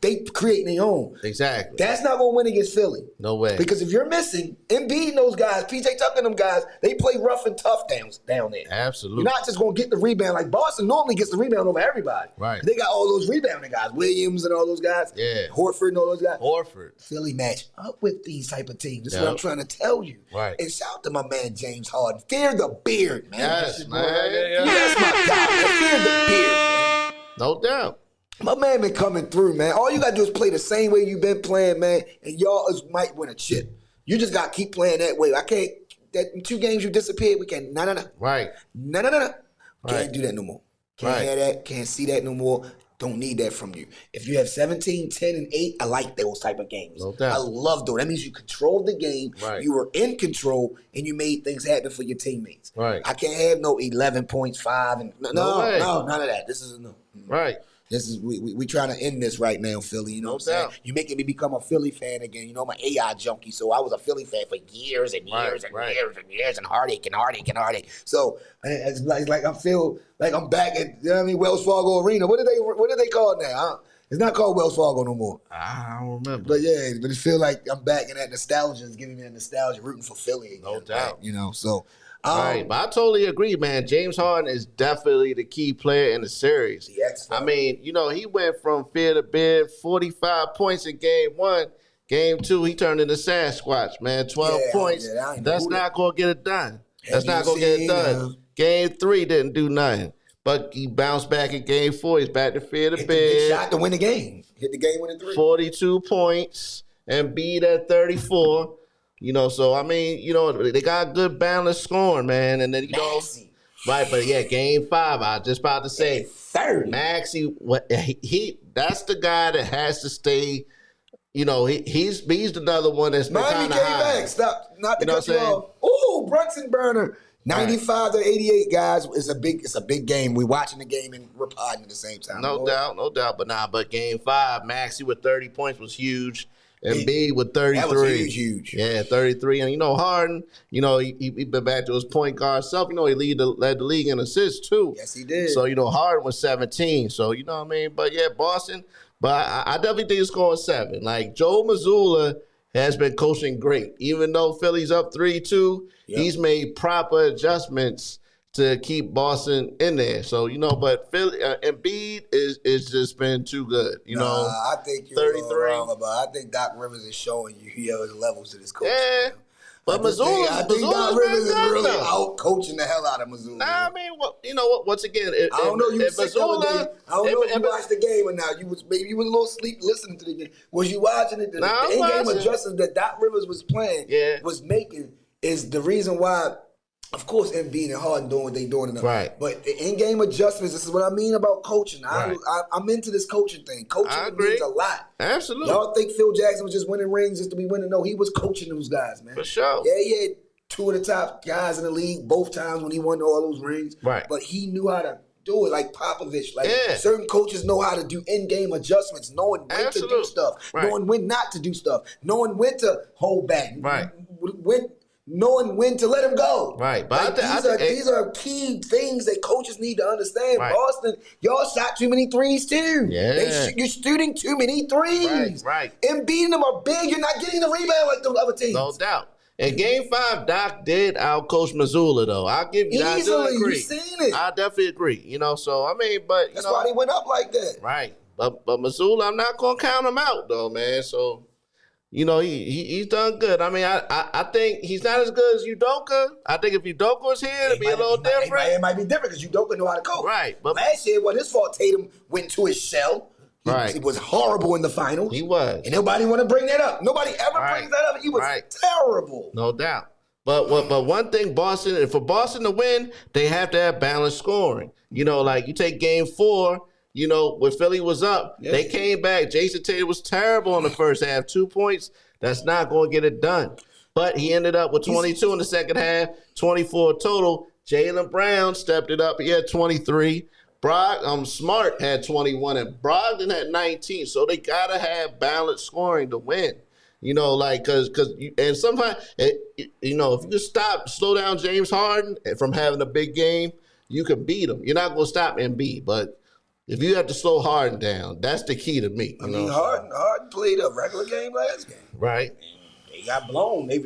they create their own. Exactly. That's not going to win against Philly. No way. Because if you're missing, Embiid and those guys, PJ Tucker and them guys, they play rough and tough down there. Absolutely. You're not just going to get the rebound. Like Boston normally gets the rebound over everybody. Right. They got all those rebounding guys. Williams and all those guys. Yeah. Horford and all those guys. Horford. Philly match up with these type of teams. That's what I'm trying to tell you. Right. And shout out to my man James Harden. Fear the beard, man. Yes, man. That's my guy, man. Fear the beard, man. No doubt. My man been coming through, man. All you got to do is play the same way you've been playing, man, and y'all might win a chip. You just got to keep playing that way. I can't, that 2 games you disappeared, we can't, no. Right. No. Can't do that no more. Can't have that, can't see that no more. Don't need that from you. If you have 17, 10, and 8, I like those type of games. No doubt. I love those. That means you controlled the game, Right. you were in control, and you made things happen for your teammates. Right. I can't have no 11 points, 5, and no, none of that. This is no. Right. This is we trying to end this right now, Philly. You know what I'm saying? You making me become a Philly fan again. You know, I'm an AI junkie, so I was a Philly fan for years and years and years and heartache. So it's like I feel like I'm back at Wells Fargo Arena. What do they call it now? Huh? It's not called Wells Fargo no more. I don't remember. But yeah, but it feel like I'm back in that nostalgia. It's giving me that nostalgia, rooting for Philly again. No doubt. Right? You know, so. Right, but I totally agree, man. James Harden is definitely the key player in the series. I mean, you know, he went from fear to beard, 45 points in game 1. Game 2, he turned into Sasquatch, man. 12 points. That's not going to get it done. That's not going to get it done. Game 3 didn't do nothing. But he bounced back in game 4. He's back to fear to beard. Shot to win the game. Hit the game winning 3. 42 points and beat at 34. You know, so, I mean, you know, they got good balanced scoring, man. And then, you know, right, but yeah, game 5, I was just about to say. 30. Maxey, that's the guy that has to stay, you know, he's another one that's been kind of high. Back. Stop, not to cut you off. Ooh, Brunson Burner. 95 to 88, guys. It's a big game. We're watching the game and we're podding at the same time. No doubt. But game 5, Maxey with 30 points was huge. And B with 33. That was huge. Yeah, 33. And, you know, Harden, you know, he been back to his point guard self. You know, he led the league in assists, too. Yes, he did. So, you know, Harden was 17. So, you know what I mean? But, yeah, Boston. But I definitely think it's going 7. Like, Joe Mazzulla has been coaching great. Even though Philly's up 3-2, he's made proper adjustments to keep Boston in there. So, you know, but Philly, Embiid is just been too good. You know, I think you're 33. Wrong about. I think Doc Rivers is showing you his levels to this coach. Yeah. But Mazzulla, I think Doc Rivers is really out coaching the hell out of Mazzulla. Nah, I mean, you know what? Once again, I don't know. You was sick the other day. I don't know if you watched the game or not. Maybe you was a little asleep listening to the game. Was you watching it? The in-game adjustments that Doc Rivers was playing was making is the reason why. Of course, Embiid and Harden doing what they doing. Right. But the in-game adjustments, this is what I mean about coaching. I'm into this coaching thing. Coaching means a lot. Absolutely. Y'all think Phil Jackson was just winning rings just to be winning? No, he was coaching those guys, man. For sure. Yeah, he had 2 of the top guys in the league both times when he won all those rings. Right. But he knew how to do it like Popovich. Like certain coaches know how to do in-game adjustments, knowing when to do stuff, knowing when not to do stuff, knowing when to hold back. Right. Knowing when to let him go. Right. But these are key things that coaches need to understand. Right. Boston, y'all shot too many threes too. Yeah. You're shooting too many threes. Right. And beating them are big. You're not getting the rebound like those other teams. No doubt. In game 5, Doc did outcoach Mazzulla, though. I'll give you that. Easily. You've seen it. I definitely agree. You know, so, I mean, but, that's why they went up like that. Right. But Mazzulla, I'm not going to count him out, though, man. So, you know, he's done good. I mean, I think he's not as good as Udoka. I think if Udoka was here, it'd be a little different. It might be different because Udoka know how to coach. Right. But last year, it wasn't his fault Tatum went into his shell. He was horrible in the finals. He was. And nobody want to bring that up. Nobody ever brings that up. He was terrible. No doubt. But one thing, for Boston to win, they have to have balanced scoring. You know, like you take game 4, you know, when Philly was up, they came back. Jason Tatum was terrible in the first half. 2 points, that's not going to get it done. But he ended up with 22 in the second half, 24 total. Jaylen Brown stepped it up. He had 23. Smart had 21 and Brogdon had 19. So they gotta have balanced scoring to win. You know, like and sometimes if you just slow down James Harden from having a big game, you can beat him. You're not gonna stop Embiid, but if you have to slow Harden down, that's the key to me. I mean, Harden played a regular game last game. Right. They got blown. They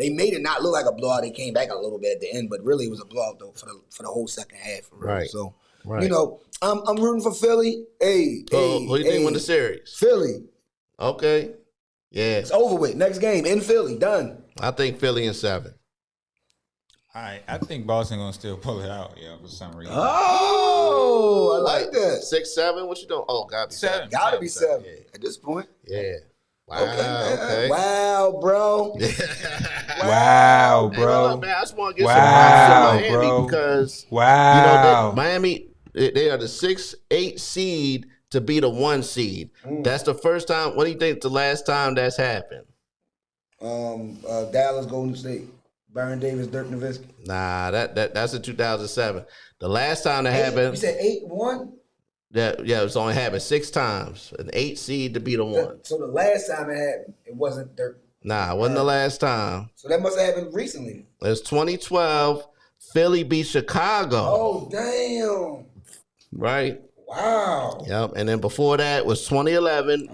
made it not look like a blowout. They came back a little bit at the end, but really it was a blowout though for the whole second half. Right. So right. You know, I'm rooting for Philly. Who do you think won the series? Philly. Okay. Yeah. It's over with. Next game in Philly. Done. I think Philly in 7. All right, I think Boston gonna still pull it out, for some reason. Oh, I like that. 6, 7. What you doing? Oh, gotta be 7. Gotta be 7 at this point. Yeah. Wow. Okay. Wow, bro. Wow, bro. Hey, look, man, I just want to get some props to Miami bro. because Miami they are the 6-8 seed to be the 1 seed. That's the first time. What do you think the last time that's happened? Dallas, Golden State. Baron Davis, Dirk Nowitzki. Nah, that's in 2007. The last time that happened. You said 8-1? It's only happened 6 times. An 8 seed to be the 1. So the last time it happened, it wasn't Dirk. Nah, it wasn't the last time. So that must have happened recently. It's 2012. Philly beat Chicago. Oh, damn. Right. Wow. Yep. And then before that was 2011.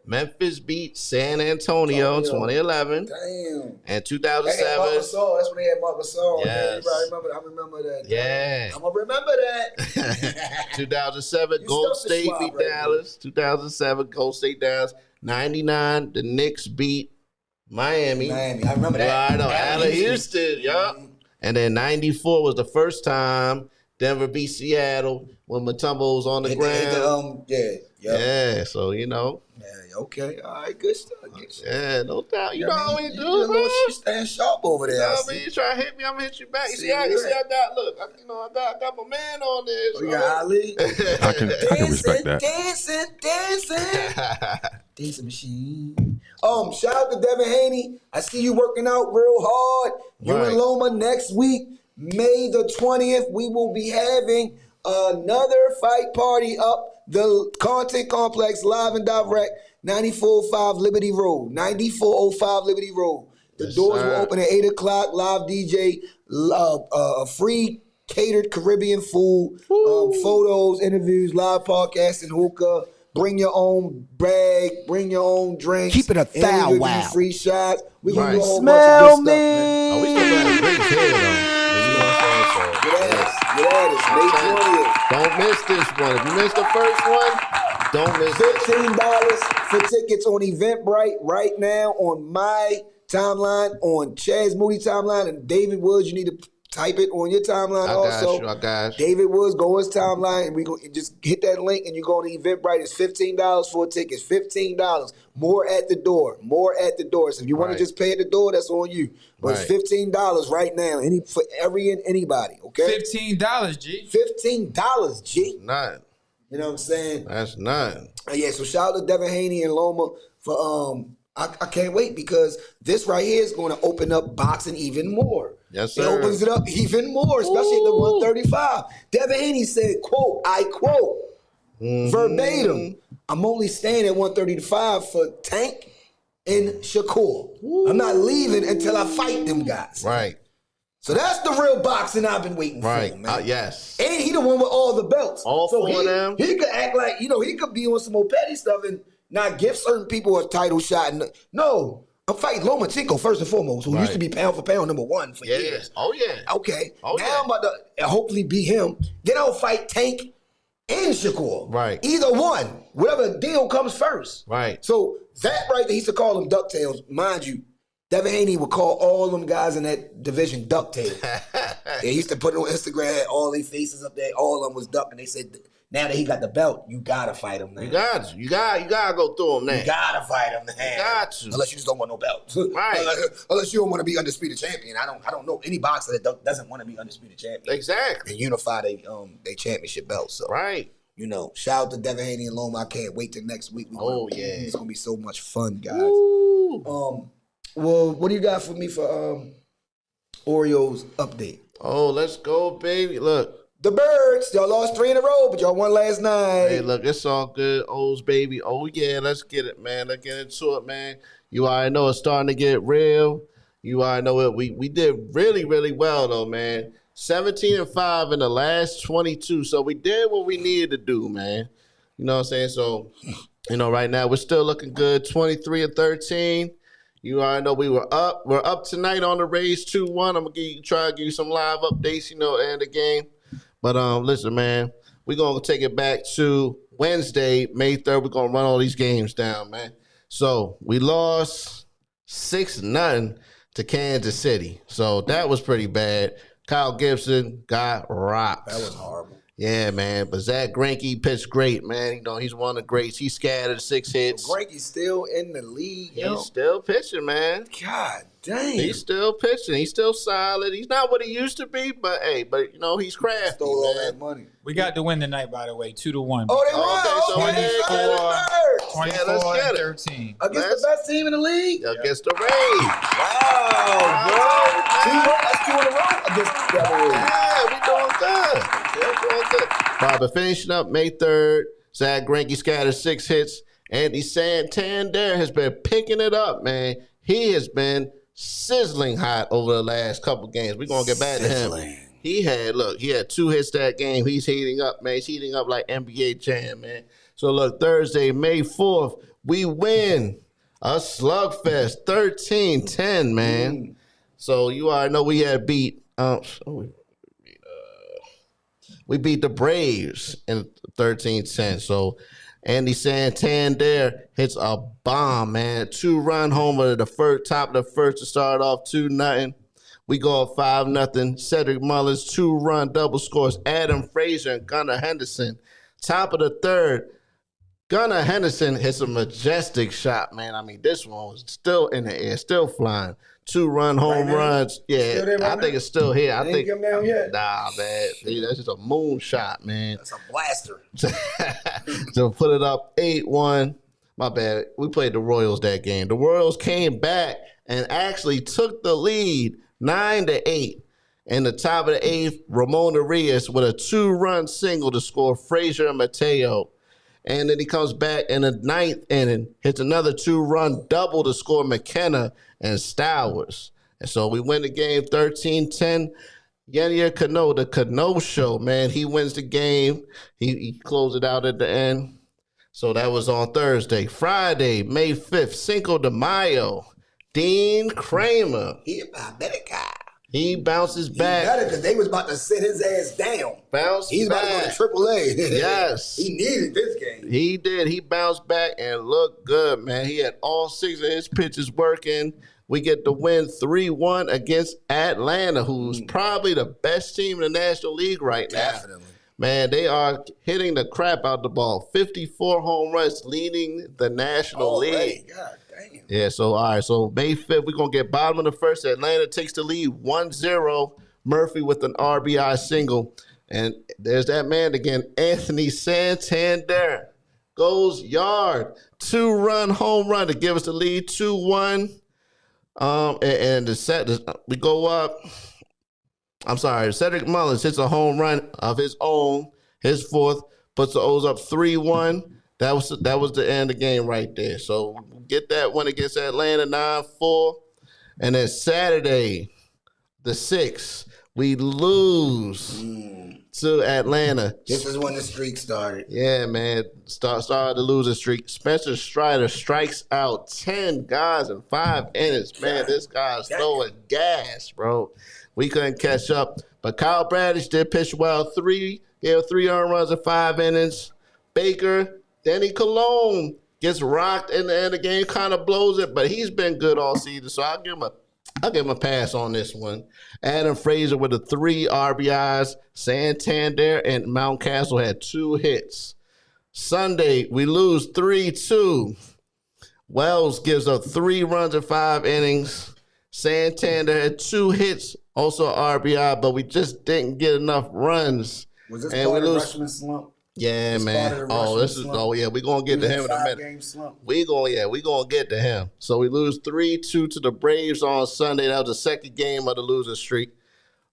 Memphis beat San Antonio in 2011. Damn. And 2007. That's when they had Marc Gasol. Yes. I remember that. Yeah. I'm going to remember that. 2007, Golden State beat Dallas. 2007, Golden State Dallas. 99, the Knicks beat Miami. I remember that. Right on. Allen Houston. Yup. And then 94 was the first time Denver beat Seattle when Mutombo was on the ground. Yeah, so Yeah, okay. All right, good stuff. Yeah, no doubt. You know how we do, you man. You stand sharp over there. You know what I mean? You try to hit me, I'm gonna hit you back. You see, I got my man on this. You got Ali. I can respect that. Dancing machine. Shout out to Devin Haney. I see you working out real hard. You're in Loma next week, May the 20th. We will be having another fight party up the Content Complex live and direct, 9405 Liberty Road. 9405 Liberty Road. The doors will open at 8 o'clock. Live DJ, free catered Caribbean food, photos, interviews, live podcast, and hookah. Bring your own bag, bring your own drinks. Keep it a thou wow. Free shots. We're going to do a whole Smell bunch of good stuff, man. Oh, we still got a great kid, though. Get at us. May 20th. Don't miss this one. If you missed the first one, don't miss $15 for tickets on Eventbrite right now on my timeline, on Chaz Moody timeline, and David Woods. You need to type it on your timeline also. I got you. David Woods, go on his timeline, and we go just hit that link, and you go on the Eventbrite. It's $15 for tickets. $15. More at the door. So if you want to just pay at the door, that's on you. But it's $15 right now. For anybody. Okay. $15, G. $15, G. Nothing. You know what I'm saying? That's nothing. Yeah. So shout out to Devin Haney and Loma for I can't wait because this right here is going to open up boxing even more. Yes, sir. It opens it up even more, especially at the 135. Devin Haney said, quote, I quote, verbatim, I'm only staying at 135 for Tank and Shakur. I'm not leaving until I fight them guys. Right. So that's the real boxing I've been waiting for, man. Yes. And he the one with all the belts. All so four of them. He could act like, he could be on some more petty stuff and not give certain people a title shot. No. I'm fighting Lomachenko first and foremost, who used to be pound for pound number 1 for years. Oh, yeah. Okay. Now I'm about to hopefully beat him. Then I'll fight Tank and Shakur. Right. Either one. Whatever deal comes first. Right. So that right there, he used to call them DuckTales. Mind you, Devin Haney would call all them guys in that division DuckTales. They used to put it on Instagram, had all their faces up there. All of them was duck. And they said, now that he got the belt, you got to fight him now. You got to. You got to go through him now. You got to fight him now. You got to. Unless you just don't want no belt. Right. Unless you don't want to be undisputed champion. I don't know any boxer that doesn't want to be undisputed champion. Exactly. And unify they championship belts. So, right. Shout out to Devin Haney and Loma. I can't wait till next week. It's going to be so much fun, guys. Ooh. Well, what do you got for me for Orioles update? Oh, let's go, baby. Look. The Birds, y'all lost 3 in a row, but y'all won last night. Hey, look, it's all good. O's, baby. Oh, yeah, let's get it, man. Let's get into it, man. You already know it's starting to get real. You already know it. We did really, really well, though, man. 17-5 in the last 22. So we did what we needed to do, man. You know what I'm saying? So, right now we're still looking good. 23-13. You already know we were up. We're up tonight on the Rays 2-1. I'm going to try to give you some live updates, at the end of the game. But listen, man, we're going to take it back to Wednesday, May 3rd. We're going to run all these games down, man. So we lost 6-0 to Kansas City. So that was pretty bad. Kyle Gibson got rocked. That was horrible. Yeah, man. But Zach Greinke pitched great, man. He's one of the greats. He scattered 6 hits. Greinke's still in the league, yo. He's still pitching, man. God damn. He's still pitching. He's still solid. He's not what he used to be, but he's crafty. Stole all man. that money. We got the win tonight, by the way, 2-1. Oh, they won. Okay, so 24-13. Against the best team in the league. Against the Rays. Wow, bro. That's 2 in a row against the Devil Rays. Yeah, we doing good. But finishing up May 3rd, Zach Greinke scattered 6 hits. Andy Santander has been picking it up, man. He has been sizzling hot over the last couple games. We're going to get back to him. He had 2 hits that game. He's heating up, man. He's heating up like NBA Jam, man. So, look, Thursday, May 4th, we win a slugfest, 13-10, man. So, you already know we had beat we beat the Braves in 13-10. So, Andy Santander hits a bomb, man. 2-run homer to the top of the first to start off 2-0. We go up 5-0. Cedric Mullins, 2-run double scores. Adam Frazier and Gunnar Henderson. Top of the third, Gunnar Henderson hits a majestic shot, man. I mean, this one was still in the air, still flying. 2-run home runs. Yeah, I think it's still here. I think come down yet. Nah, man. That's just a moon shot, man. That's a blaster. To put it up 8-1. My bad. We played the Royals that game. The Royals came back and actually took the lead 9-8. In the top of the 8th, Ramon Arias with a 2-run single to score Frazier and Mateo. And then he comes back in the 9th inning, hits another 2-run double to score McKenna and Stowers. And so we win the game 13-10. Yennier Cano, the Cano show, man, he wins the game. He closed it out at the end. So that was on Thursday. Friday, May 5th, Cinco de Mayo, Dean Kramer. He bounces back. He better because they was about to sit his ass down. He's about to go to AAA. Yes. He needed this game. He did. He bounced back and looked good, man. He had all 6 of his pitches working. We get the win 3-1 against Atlanta, who's probably the best team in the National League right now. Definitely. Man, they are hitting the crap out the ball. 54 home runs, leading the National League. God damn. Yeah, so, all right. So, May 5th, we're going to get bottom of the first. Atlanta takes the lead 1-0. Murphy with an RBI single. And there's that man again, Anthony Santander. Goes yard. 2-run home run to give us the lead, 2-1. We go up. I'm sorry. Cedric Mullins hits a home run of his own, his 4th, puts the O's up 3-1. That was the end of the game right there. So get that one against Atlanta 9-4. And then Saturday, the 6th, we lose to Atlanta. This is when the streak started. Yeah, man. Started the losing streak. Spencer Strider strikes out 10 guys in 5 innings. Man, this guy's throwing gas, bro. We couldn't catch up. But Kyle Bradish did pitch well. 3 earned runs in 5 innings. Baker, Danny Colon gets rocked in the end of the game, kind of blows it, but he's been good all season, so I'll give him a pass on this one. Adam Frazier with the 3 RBIs. Santander and Mountcastle had 2 hits. Sunday, we lose 3-2. Wells gives up 3 runs in 5 innings. Santander had 2 hits, also RBI, but we just didn't get enough runs. Was this part of the Rushman slump? Yeah, man. We're gonna get to him in a minute. We gonna get to him. So we lose 3-2 to the Braves on Sunday. That was the second game of the losing streak.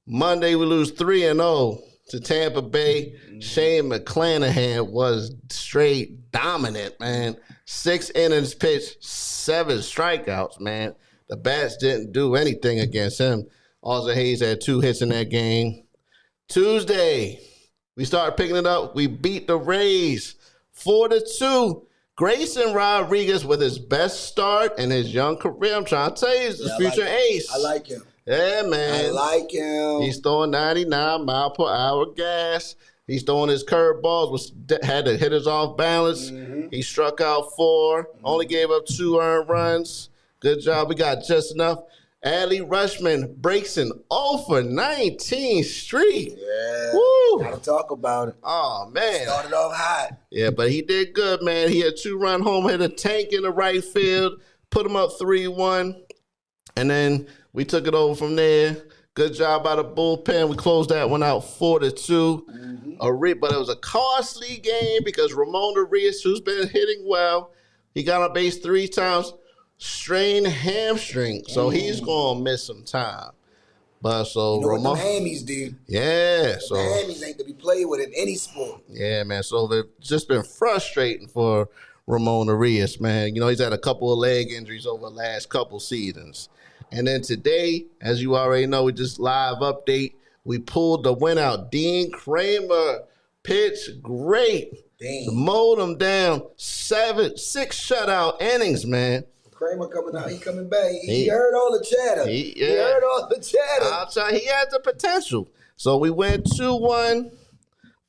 Monday we lose 3-0 to Tampa Bay. Shane McClanahan was straight dominant, man. 6 innings pitched, 7 strikeouts, man. The bats didn't do anything against him. Ozzie Hayes had 2 hits in that game. Tuesday, we started picking it up. We beat the Rays 4-2. Grayson Rodriguez with his best start in his young career. I'm trying to tell you, he's the future ace. I like him. Yeah, man. I like him. He's throwing 99 mile per hour gas. He's throwing his curveballs, had the hitters off balance. He struck out 4, only gave up 2 earned runs. Good job. We got just enough. Adley Rutschman breaks an 0-for-19 streak. Yeah. Woo. Gotta talk about it. Oh, man. Started off hot. Yeah, but he did good, man. He had 2-run home, hit a tank in the right field, put him up 3-1, and then we took it over from there. Good job by the bullpen. We closed that one out 4-2. But it was a costly game because Ramon Arias, who's been hitting well, he got on base 3 times, strained hamstring, so he's going to miss some time. But so You know Ramon, what them hammies do? yeah, so The hammies ain't to be played with in any sport. yeah, man. So they've just been frustrating for Ramon Arias, man. You know, he's had a couple of leg injuries over the last couple seasons. And then today, as you already know, we just live update. We pulled the win out. Dean Kramer pitched great. Mowed him down. 6 shutout innings, man. Kramer coming out. He coming back. He heard all the chatter. He heard all the chatter. I'll tell you, he has the potential. So we went 2-1.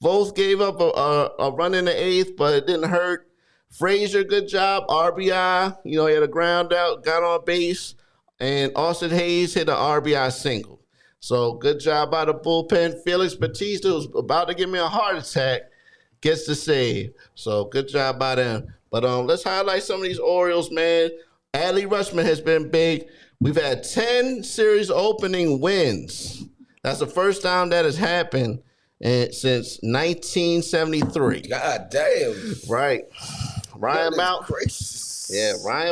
Both gave up a run in the 8th, but it didn't hurt. Frazier, good job. RBI. You know, he had a ground out, got on base. And Austin Hayes hit an RBI single. So good job by the bullpen. Felix Bautista, who's about to give me a heart attack, gets the save. So good job by them. But let's highlight some of these Orioles, man. Adley Rutschman has been big. We've had 10 series opening wins. That's the first time that has happened since 1973. God damn. Right. Ryan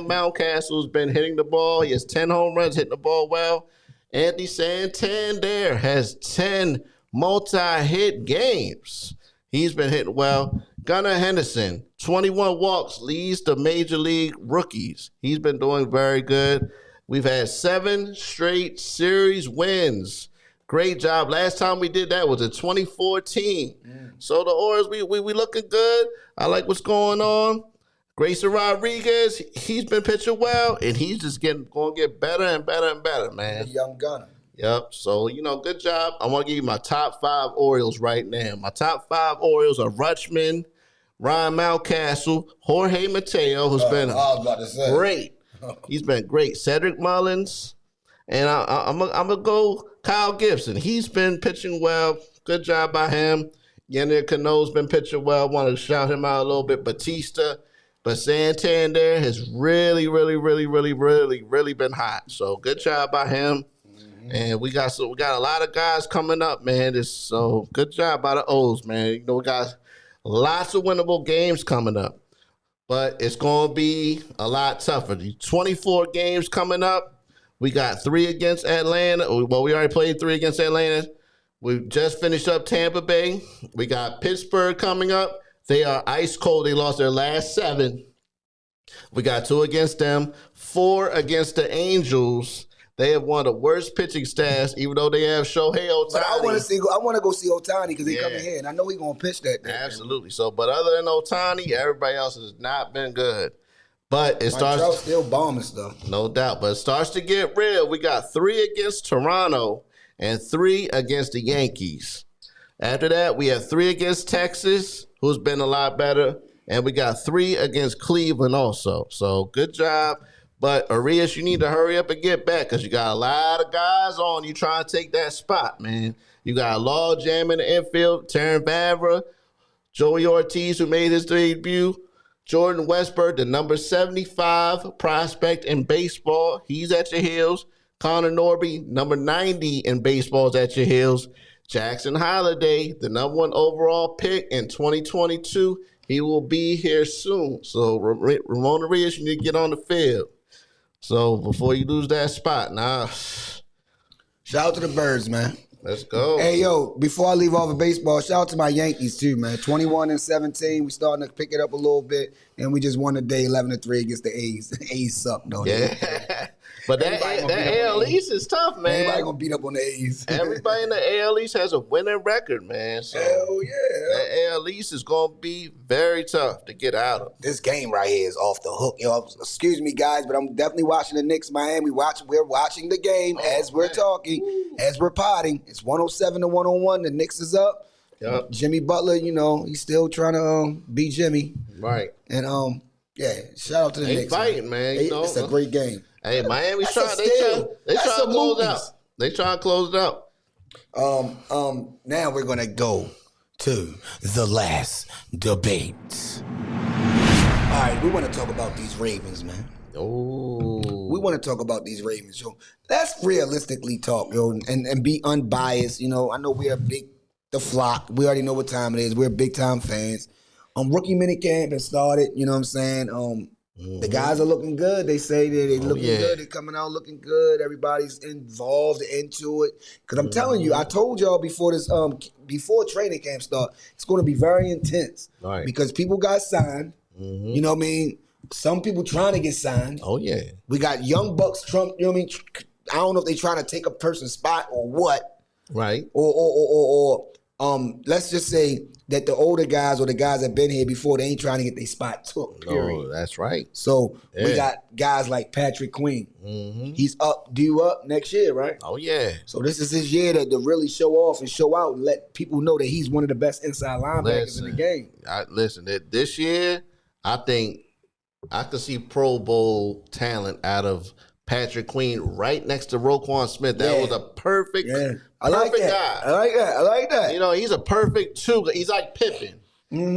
Mountcastle's been hitting the ball. He has 10 home runs, hitting the ball well. Anthony Santander has 10 multi-hit games. He's been hitting well. Gunnar Henderson, 21 walks, leads the major league rookies. He's been doing very good. We've had 7 straight series wins. Great job. Last time we did that was in 2014. So the Orioles, we looking good. I like what's going on. Grayson Rodriguez, he's been pitching well, and he's just going to get better and better and better, man. The young gunner. Yep. So, good job. I want to give you my top 5 Orioles right now. My top 5 Orioles are Rutschman, Ryan Mountcastle, Jorge Mateo, who's been great. He's been great. Cedric Mullins, and I'm gonna go Kyle Gibson. He's been pitching well. Good job by him. Yennier Cano's been pitching well. Want to shout him out a little bit. Batista. But Santander has really been hot. So good job by him. And we got a lot of guys coming up, man. So good job by the O's, man. We got lots of winnable games coming up. But it's going to be a lot tougher. 24 games coming up. We got 3 against Atlanta. Well, we already played 3 against Atlanta. We just finished up Tampa Bay. We got Pittsburgh coming up. They are ice cold. They lost their last 7. We got 2 against them, 4 against the Angels. They have one of the worst pitching staffs, even though they have Shohei Ohtani. But I want to go see Ohtani because he coming here, and I know he's gonna pitch that day. Absolutely. So, but other than Ohtani, everybody else has not been good. But it starts Trout's still bombing stuff. No doubt. But it starts to get real. We got 3 against Toronto and 3 against the Yankees. After that, we have 3 against Texas, who's been a lot better. And we got 3 against Cleveland also. So good job. But Arias, you need to hurry up and get back because you got a lot of guys on you trying to take that spot, man. You got a log jam in the infield, Terran Vavra, Joey Ortiz, who made his debut, Jordan Westburg, the number 75 prospect in baseball. He's at your heels. Connor Norby, number 90 in baseball, is at your heels. Jackson Holiday, the number 1 overall pick in 2022. He will be here soon. So, Ramon Arias, you need to get on the field. So, before you lose that spot, shout out to the Birds, man. Let's go. Hey, yo, before I leave off of baseball, shout out to my Yankees, too, man. 21-17. We starting to pick it up a little bit, and we just won today 11-3 against the A's. The A's suck, though. Yeah. But that AL East is tough, man. Everybody going to beat up on the A's. Everybody in the AL East has a winning record, man. So Hell yeah. that AL East is going to be very tough to get out of. This game right here is off the hook. Yo, excuse me, guys, but I'm definitely watching the Knicks Miami. We're watching the game as we're talking, as we're potting. It's 107-101. The Knicks is up. Yep. Jimmy Butler, he's still trying to beat Jimmy. Right. And shout out to the Knicks. Fighting, man. It's a great game. Hey, Miami's That's trying. They trying to close it out. They trying to close it out. Now we're gonna go to the last debate. All right, we want to talk about these Ravens, man. Oh, we want to talk about these Ravens, yo. Let's realistically talk, yo, and be unbiased. I know we are the flock. We already know what time it is. We're big time fans. Rookie minicamp has started. You know what I'm saying? The guys are looking good. They say that they're looking good. They're coming out looking good. Everybody's involved into it. Because I'm telling you, I told y'all before this, before training camp start, it's going to be very intense. Right. Because people got signed. You know what I mean? Some people trying to get signed. Oh yeah. We got young bucks, Trump. You know what I mean? I don't know if they trying to take a person's spot or what. Right. Or let's just say that the older guys or the guys that been here before, they ain't trying to get their spot took, period. Oh, that's right. So we got guys like Patrick Queen. He's due up next year, right? Oh, yeah. So this is his year to really show off and show out and let people know that he's one of the best inside linebackers in the game. This year, I think I could see Pro Bowl talent out of Patrick Queen right next to Roquan Smith. That was a perfect guy. I like that. He's a perfect two guy. He's like Pippen.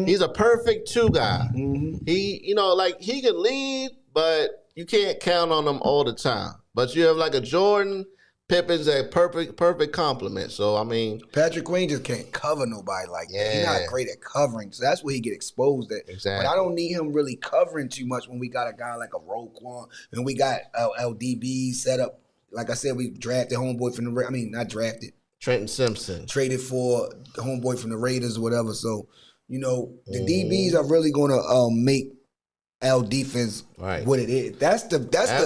He's a perfect two guy. He, he can lead, but you can't count on him all the time. But you have like a Jordan, Pippen's a perfect complement. So, I mean, Patrick Queen just can't cover nobody like that. He's not great at covering. So that's where he get exposed at. Exactly. But I don't need him really covering too much when we got a guy like a Roquan and we got LDB set up. Like I said, we drafted homeboy from not drafted. Trenton Simpson. Traded for the homeboy from the Raiders or whatever. So, the DBs are really going to make our defense what it is. That's the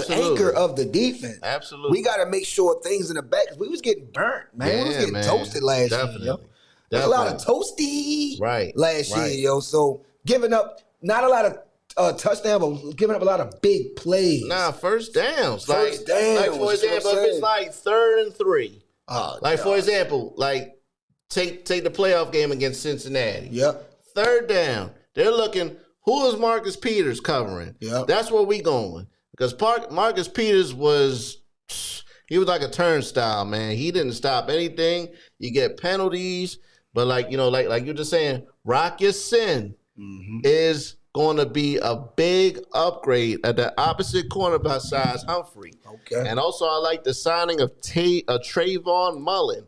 anchor of the defense. Absolutely. We got to make sure things in the back, because we was getting burnt, man. We was getting toasted last year, yo. There's a lot of toasty last year, yo. So giving up, not a lot of touchdowns, but giving up a lot of big plays. Nah, first downs. First downs. Like, for example, if it's like 3rd and 3. For example, like take the playoff game against Cincinnati. Yep. 3rd down. They're looking, who is Marcus Peters covering? Yep. That's where we going. Because Marcus Peters was like a turnstile, man. He didn't stop anything. You get penalties. But like you're just saying, Rock Ya-Sin is going to be a big upgrade at the opposite corner besides Humphrey. Okay. And also I like the signing of Trayvon Mullen.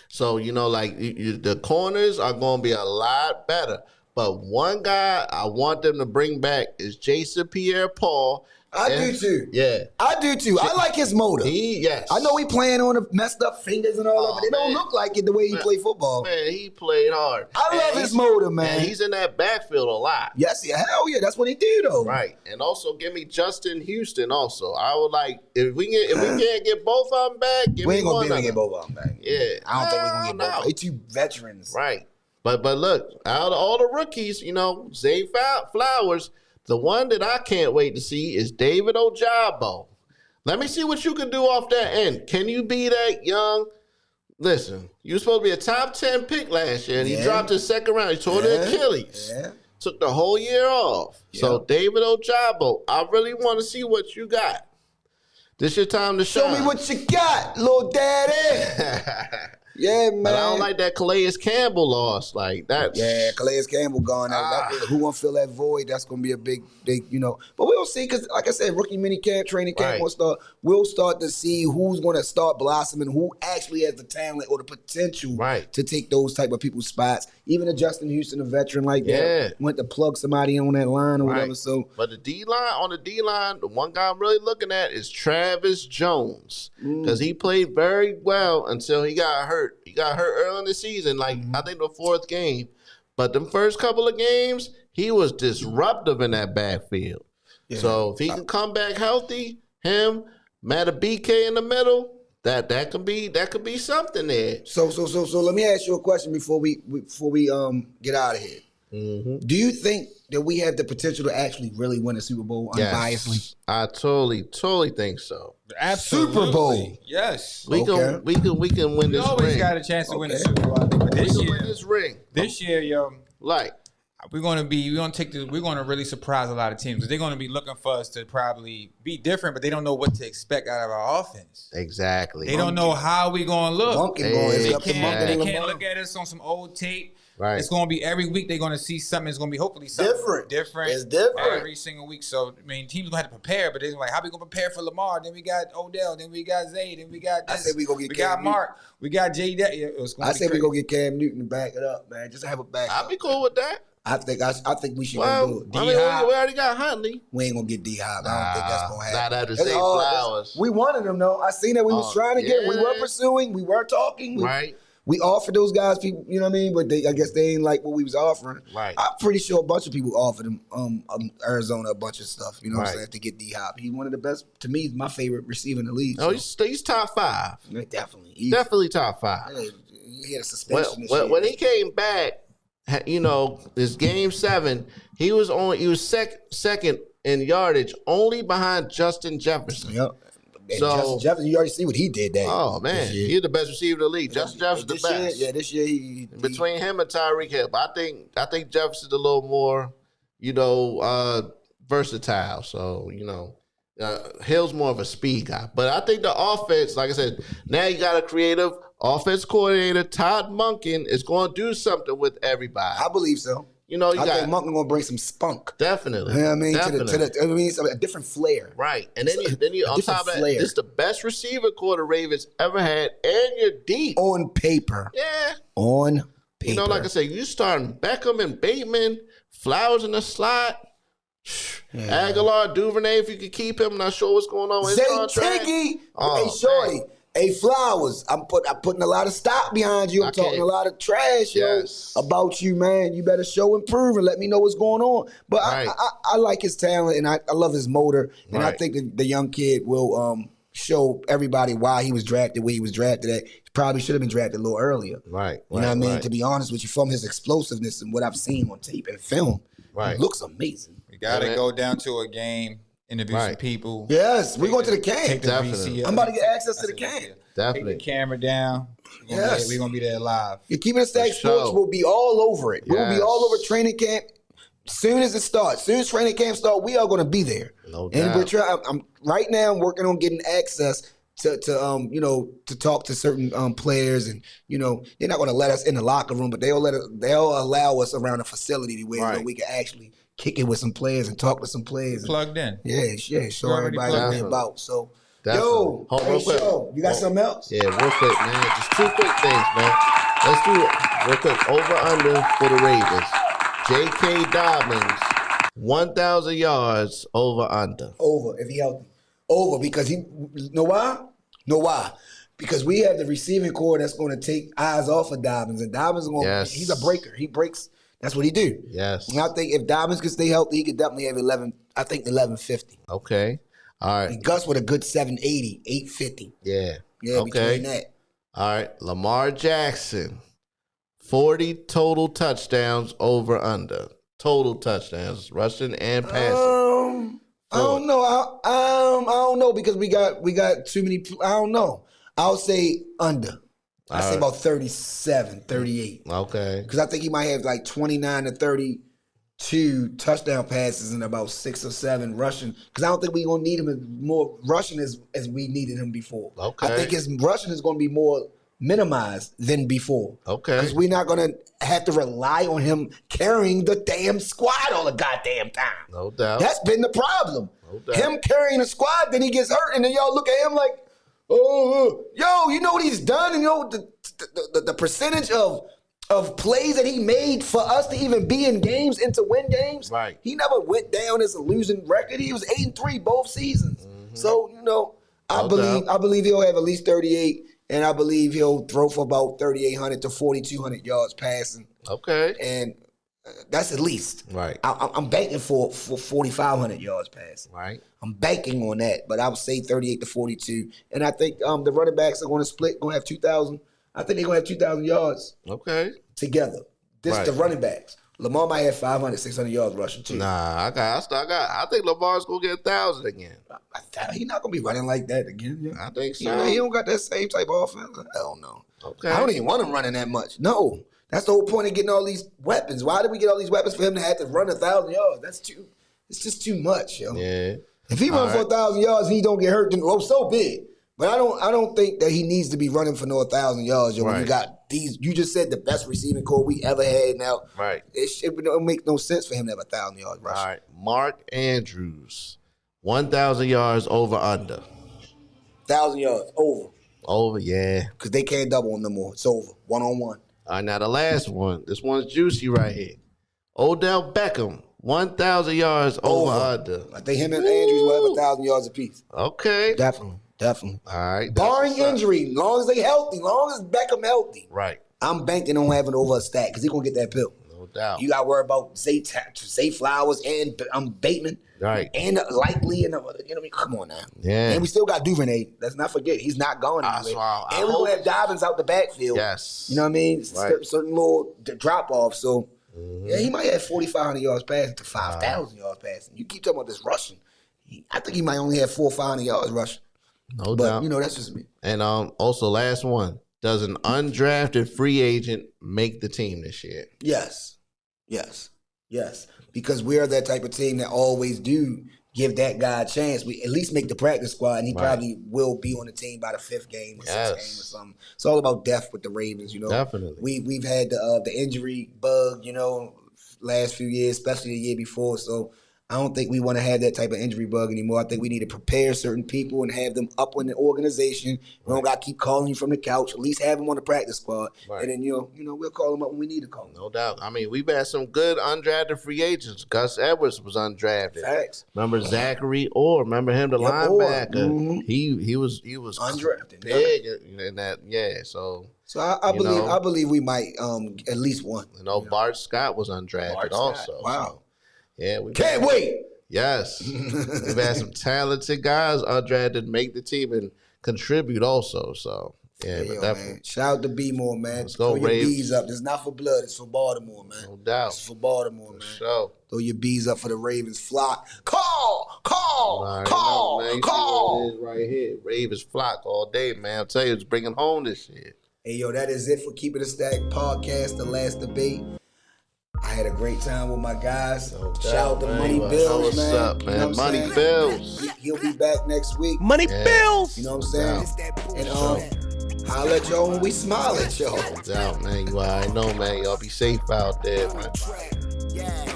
So, the corners are going to be a lot better. But one guy I want them to bring back is Jason Pierre-Paul. I do too. Yeah. I do too. I like his motor. Yes. I know he playing on the messed up fingers and all of it. It don't look like it the way he play football. Man, he played hard. I love his motor, man. And he's in that backfield a lot. Yes, hell yeah. That's what he do, though. Right. And also give me Justin Houston also. I would like, if we can't get both of them back, we ain't going to be able to get both of them back. Yeah. I don't think we're going to get both of them. They two veterans. Right. But look, out of all the rookies, Zay Flowers, the one that I can't wait to see is David Ojabo. Let me see what you can do off that end. Can you be that young? Listen, you were supposed to be a top 10 pick last year, and he dropped his 2nd round. He tore the Achilles. Yeah. Took the whole year off. Yeah. So David Ojabo, I really want to see what you got. This your time to shine. Show me what you got, little daddy. Yeah, man. But I don't like that Calais Campbell loss. Like that. Yeah, Calais Campbell gone. Who won't fill that void? That's going to be a big, But we'll see, because like I said, rookie minicamp, training camp we'll start to see who's going to start blossoming, who actually has the talent or the potential to take those type of people's spots. Even a Justin Houston, a veteran like that, went to plug somebody on that line or whatever. So, but the D line, the one guy I'm really looking at is Travis Jones because he played very well until he got hurt. He got hurt early in the season, like I think the 4th game. But the first couple of games, he was disruptive in that backfield. Yeah. So if he can come back healthy, him, Matabike in the middle, that could be something there. So let me ask you a question before we get out of here. Mm-hmm. Do you think that we have the potential to actually really win a Super Bowl unbiasedly? Yes, I totally think so. Absolutely. Super Bowl. Yes. We can win this ring. We always got a chance to win the Super Bowl. But this year, win this ring. This year, yo, like we're gonna really surprise a lot of teams. They're gonna be looking for us to probably be different, but they don't know what to expect out of our offense. Exactly. They don't know how we gonna look. They can't look at us on some old tape. Right. It's gonna be every week. They're gonna see something. It's gonna be hopefully something different. It's different every single week. So I mean, teams gonna have to prepare, but they're like, how we gonna prepare for Lamar? Then we got Odell. Then we got Zay. Then we got this. I said we gonna get. We got Mark. We got J. I said we gonna get Cam Newton to back it up, man. Just have a back. I'll be cool with that. I think we should do it. I mean, we already got Huntley. We ain't gonna get D-Hop. I don't think that's gonna happen. Not after Zay Flowers. We wanted him though. I seen that we was trying to get. We were pursuing. We were talking. Right. We offered those guys people, you know what I mean? But I guess they ain't like what we was offering. Right. I'm pretty sure a bunch of people offered him Arizona a bunch of stuff. You know what I'm saying? To get D-Hop. He's one of the best. To me, he's my favorite receiver in the league. Oh, he's top 5. Yeah, definitely. Definitely top 5. He had a suspension this year. When he came back, you know, this game 7, he was second in yardage, only behind Justin Jefferson. Yep. So Justin Jefferson, you already see what he did there. Oh man, he's the best receiver in the league. Justin Jefferson's the best. This year he between him and Tyreek Hill, I think Jefferson's a little more, versatile. So Hill's more of a speed guy. But I think the offense, like I said, now you got a creative offense coordinator. Todd Monken is going to do something with everybody. I believe so. I think Monken gonna bring some spunk. Definitely. You know what I mean? To a different flair. Right. And then you on top of that, this is the best receiver core the Ravens ever had, and you're deep. On paper. Yeah. On paper. Like I said, you starting Beckham and Bateman, Flowers in the slot. Yeah. Aguilar, Duvernay, if you could keep him. Not sure what's going on with his contract. Hey, Shorty. Man. Hey, Flowers, I'm putting a lot of stock behind you. I'm talking a lot of trash, about you, man. You better show and prove and let me know what's going on. But I like his talent, and I love his motor. And I think the young kid will show everybody why he was drafted where he was drafted at. He probably should have been drafted a little earlier. Right. You know what I mean? To be honest with you, from his explosiveness and what I've seen on tape and film, he looks amazing. You got to go down to a game. Interview some people. Yes, we're going to the can. Definitely. I'm about to get access to the can. Definitely. Take the camera down. We're going to be there live. You're keeping it stacked. Sports will be all over it. We'll be all over training camp. Soon as it starts, soon as training camp starts, we are going to be there. No doubt. And I'm right now working on getting access to talk to certain players, and they're not going to let us in the locker room, but they'll allow us around the facility where we can actually kick it with some players and talk to some players. Plugged in. Yeah, show everybody what they're about. So, Definitely. You got something else? Yeah, real quick, man. Just 2 quick things, man. Let's do it real quick. Over/under for the Ravens. J.K. Dobbins, 1,000 yards over/under. Over, if he healthy. Over, because know why? Because we have the receiving core that's going to take eyes off of Dobbins, and Dobbins is going. He's a breaker. He breaks. That's what he do. Yes. And I think if Dobbins could stay healthy, he could definitely have 11. I think 1150. Okay. All right. And Gus with a good 780, 850. Yeah. Yeah. Okay. Between that. All right. Lamar Jackson, 40 total touchdowns over/under. Total touchdowns, rushing and passing. I don't know. I don't know because we got too many. I don't know. I'll say under. I say about 37, 38. Okay. Because I think he might have like 29 to 32 touchdown passes and about 6 or 7 rushing. Because I don't think we're going to need him as more rushing as we needed him before. Okay. I think his rushing is going to be more minimized than before. Okay. Because we're not going to have to rely on him carrying the damn squad all the goddamn time. No doubt. That's been the problem. No doubt. Him carrying the squad, then he gets hurt, and then y'all look at him like, you know what he's done? And you know the percentage of of plays that he made for us to even be in games and to win games. Right. He never went down as a losing record. He was 8-3 both seasons. So, I believe he'll have at least 38, and I believe he'll throw for about 3,800 to 4,200 yards passing. Okay. And that's at least. Right. I'm banking for 4,500 yards passing. Right. I'm banking on that, but I would say 38 to 42. And I think the running backs are going to split, going to have 2,000. I think they're going to have 2,000 yards Okay. together. The running backs. Lamar might have 500, 600 yards rushing too. Nah, I think Lamar's going to get 1,000 again. He's not going to be running like that again. Yeah. I think so. He don't got that same type of offense. Hell no. Okay. I don't even want him running that much. No. That's the whole point of getting all these weapons. Why did we get all these weapons for him to have to run 1,000 yards? It's just too much, yo. Yeah. If he runs for 1,000 yards and he don't get hurt, then so big. But I don't think that he needs to be running for no 1,000 yards, yo. When you got these, you just said the best receiving core we ever had. Now, Right. It don't make no sense for him to have 1,000 yards rushing. All right. Mark Andrews, 1,000 yards over under. 1,000 yards over, Over, yeah. because they can't double him no more. It's over, 1-on-1. All right, now the last one. This one's juicy right here. Odell Beckham, 1,000 yards over under. I think him and Andrews will have 1,000 yards apiece. Okay. Definitely. All right. Barring that's what's up. injury, long as they healthy, long as Beckham healthy, Right. I'm banking on having over a stack because he's going to get that pill. No doubt. You got to worry about Zay Flowers and Bateman. Right. And Likely. And come on now. Yeah. And we still got Duvernay. Let's not forget, he's not going anywhere. I And we're going to have Dobbins out the backfield. Yes. You know what I mean? Right. Certain little drop-off. So, yeah, he might have 4,500 yards passing to 5,000 yards passing. You keep talking about this rushing. I think he might only have 400 or 500 yards rushing. No But, doubt. that's just me. And also, last one. Does an undrafted free agent make the team this year? Yes. Because we are that type of team that always do give that guy a chance. We at least make the practice squad, and he probably will be on the team by the 5th game or 6th game or something. It's all about depth with the Ravens, Definitely. We've had the injury bug, last few years, especially the year before. So I don't think we want to have that type of injury bug anymore. I think we need to prepare certain people and have them up in the organization. We don't got to keep calling you from the couch. At least have them on the practice squad. Right. And then, we'll call them up when we need to call them. No doubt. I mean, we've had some good undrafted free agents. Gus Edwards was undrafted. Facts. Remember Zachary Orr? Remember him, the linebacker? Mm-hmm. He was undrafted. Big in that, yeah. So I believe we might at least one. Bart Scott was undrafted also. Wow. So, yeah, we can't wait. Yes, we've had some talented guys undrafted make the team and contribute also. So yeah, but definitely. Man. Shout out to B-More, man. Let's go, Throw your Ravens. bees up. It's not for blood. It's for Baltimore, man. No doubt. It's for Baltimore, man. Sure. Throw your bees up for the Ravens flock. Call. Man. You see what it is right here. Ravens flock all day, man. I'll tell you, it's bringing home this year. Hey, that is it for Keeping It Stacked podcast, The Last Debate. I had a great time with my guys. Shout out to Money Bills, man. What's up, man? You know what I'm Money saying? Bills. He'll be back next week. Money Bills. You know what I'm saying? And holla at y'all when we smile at y'all. No doubt, man. You already know, man. Y'all be safe out there, man. Yeah.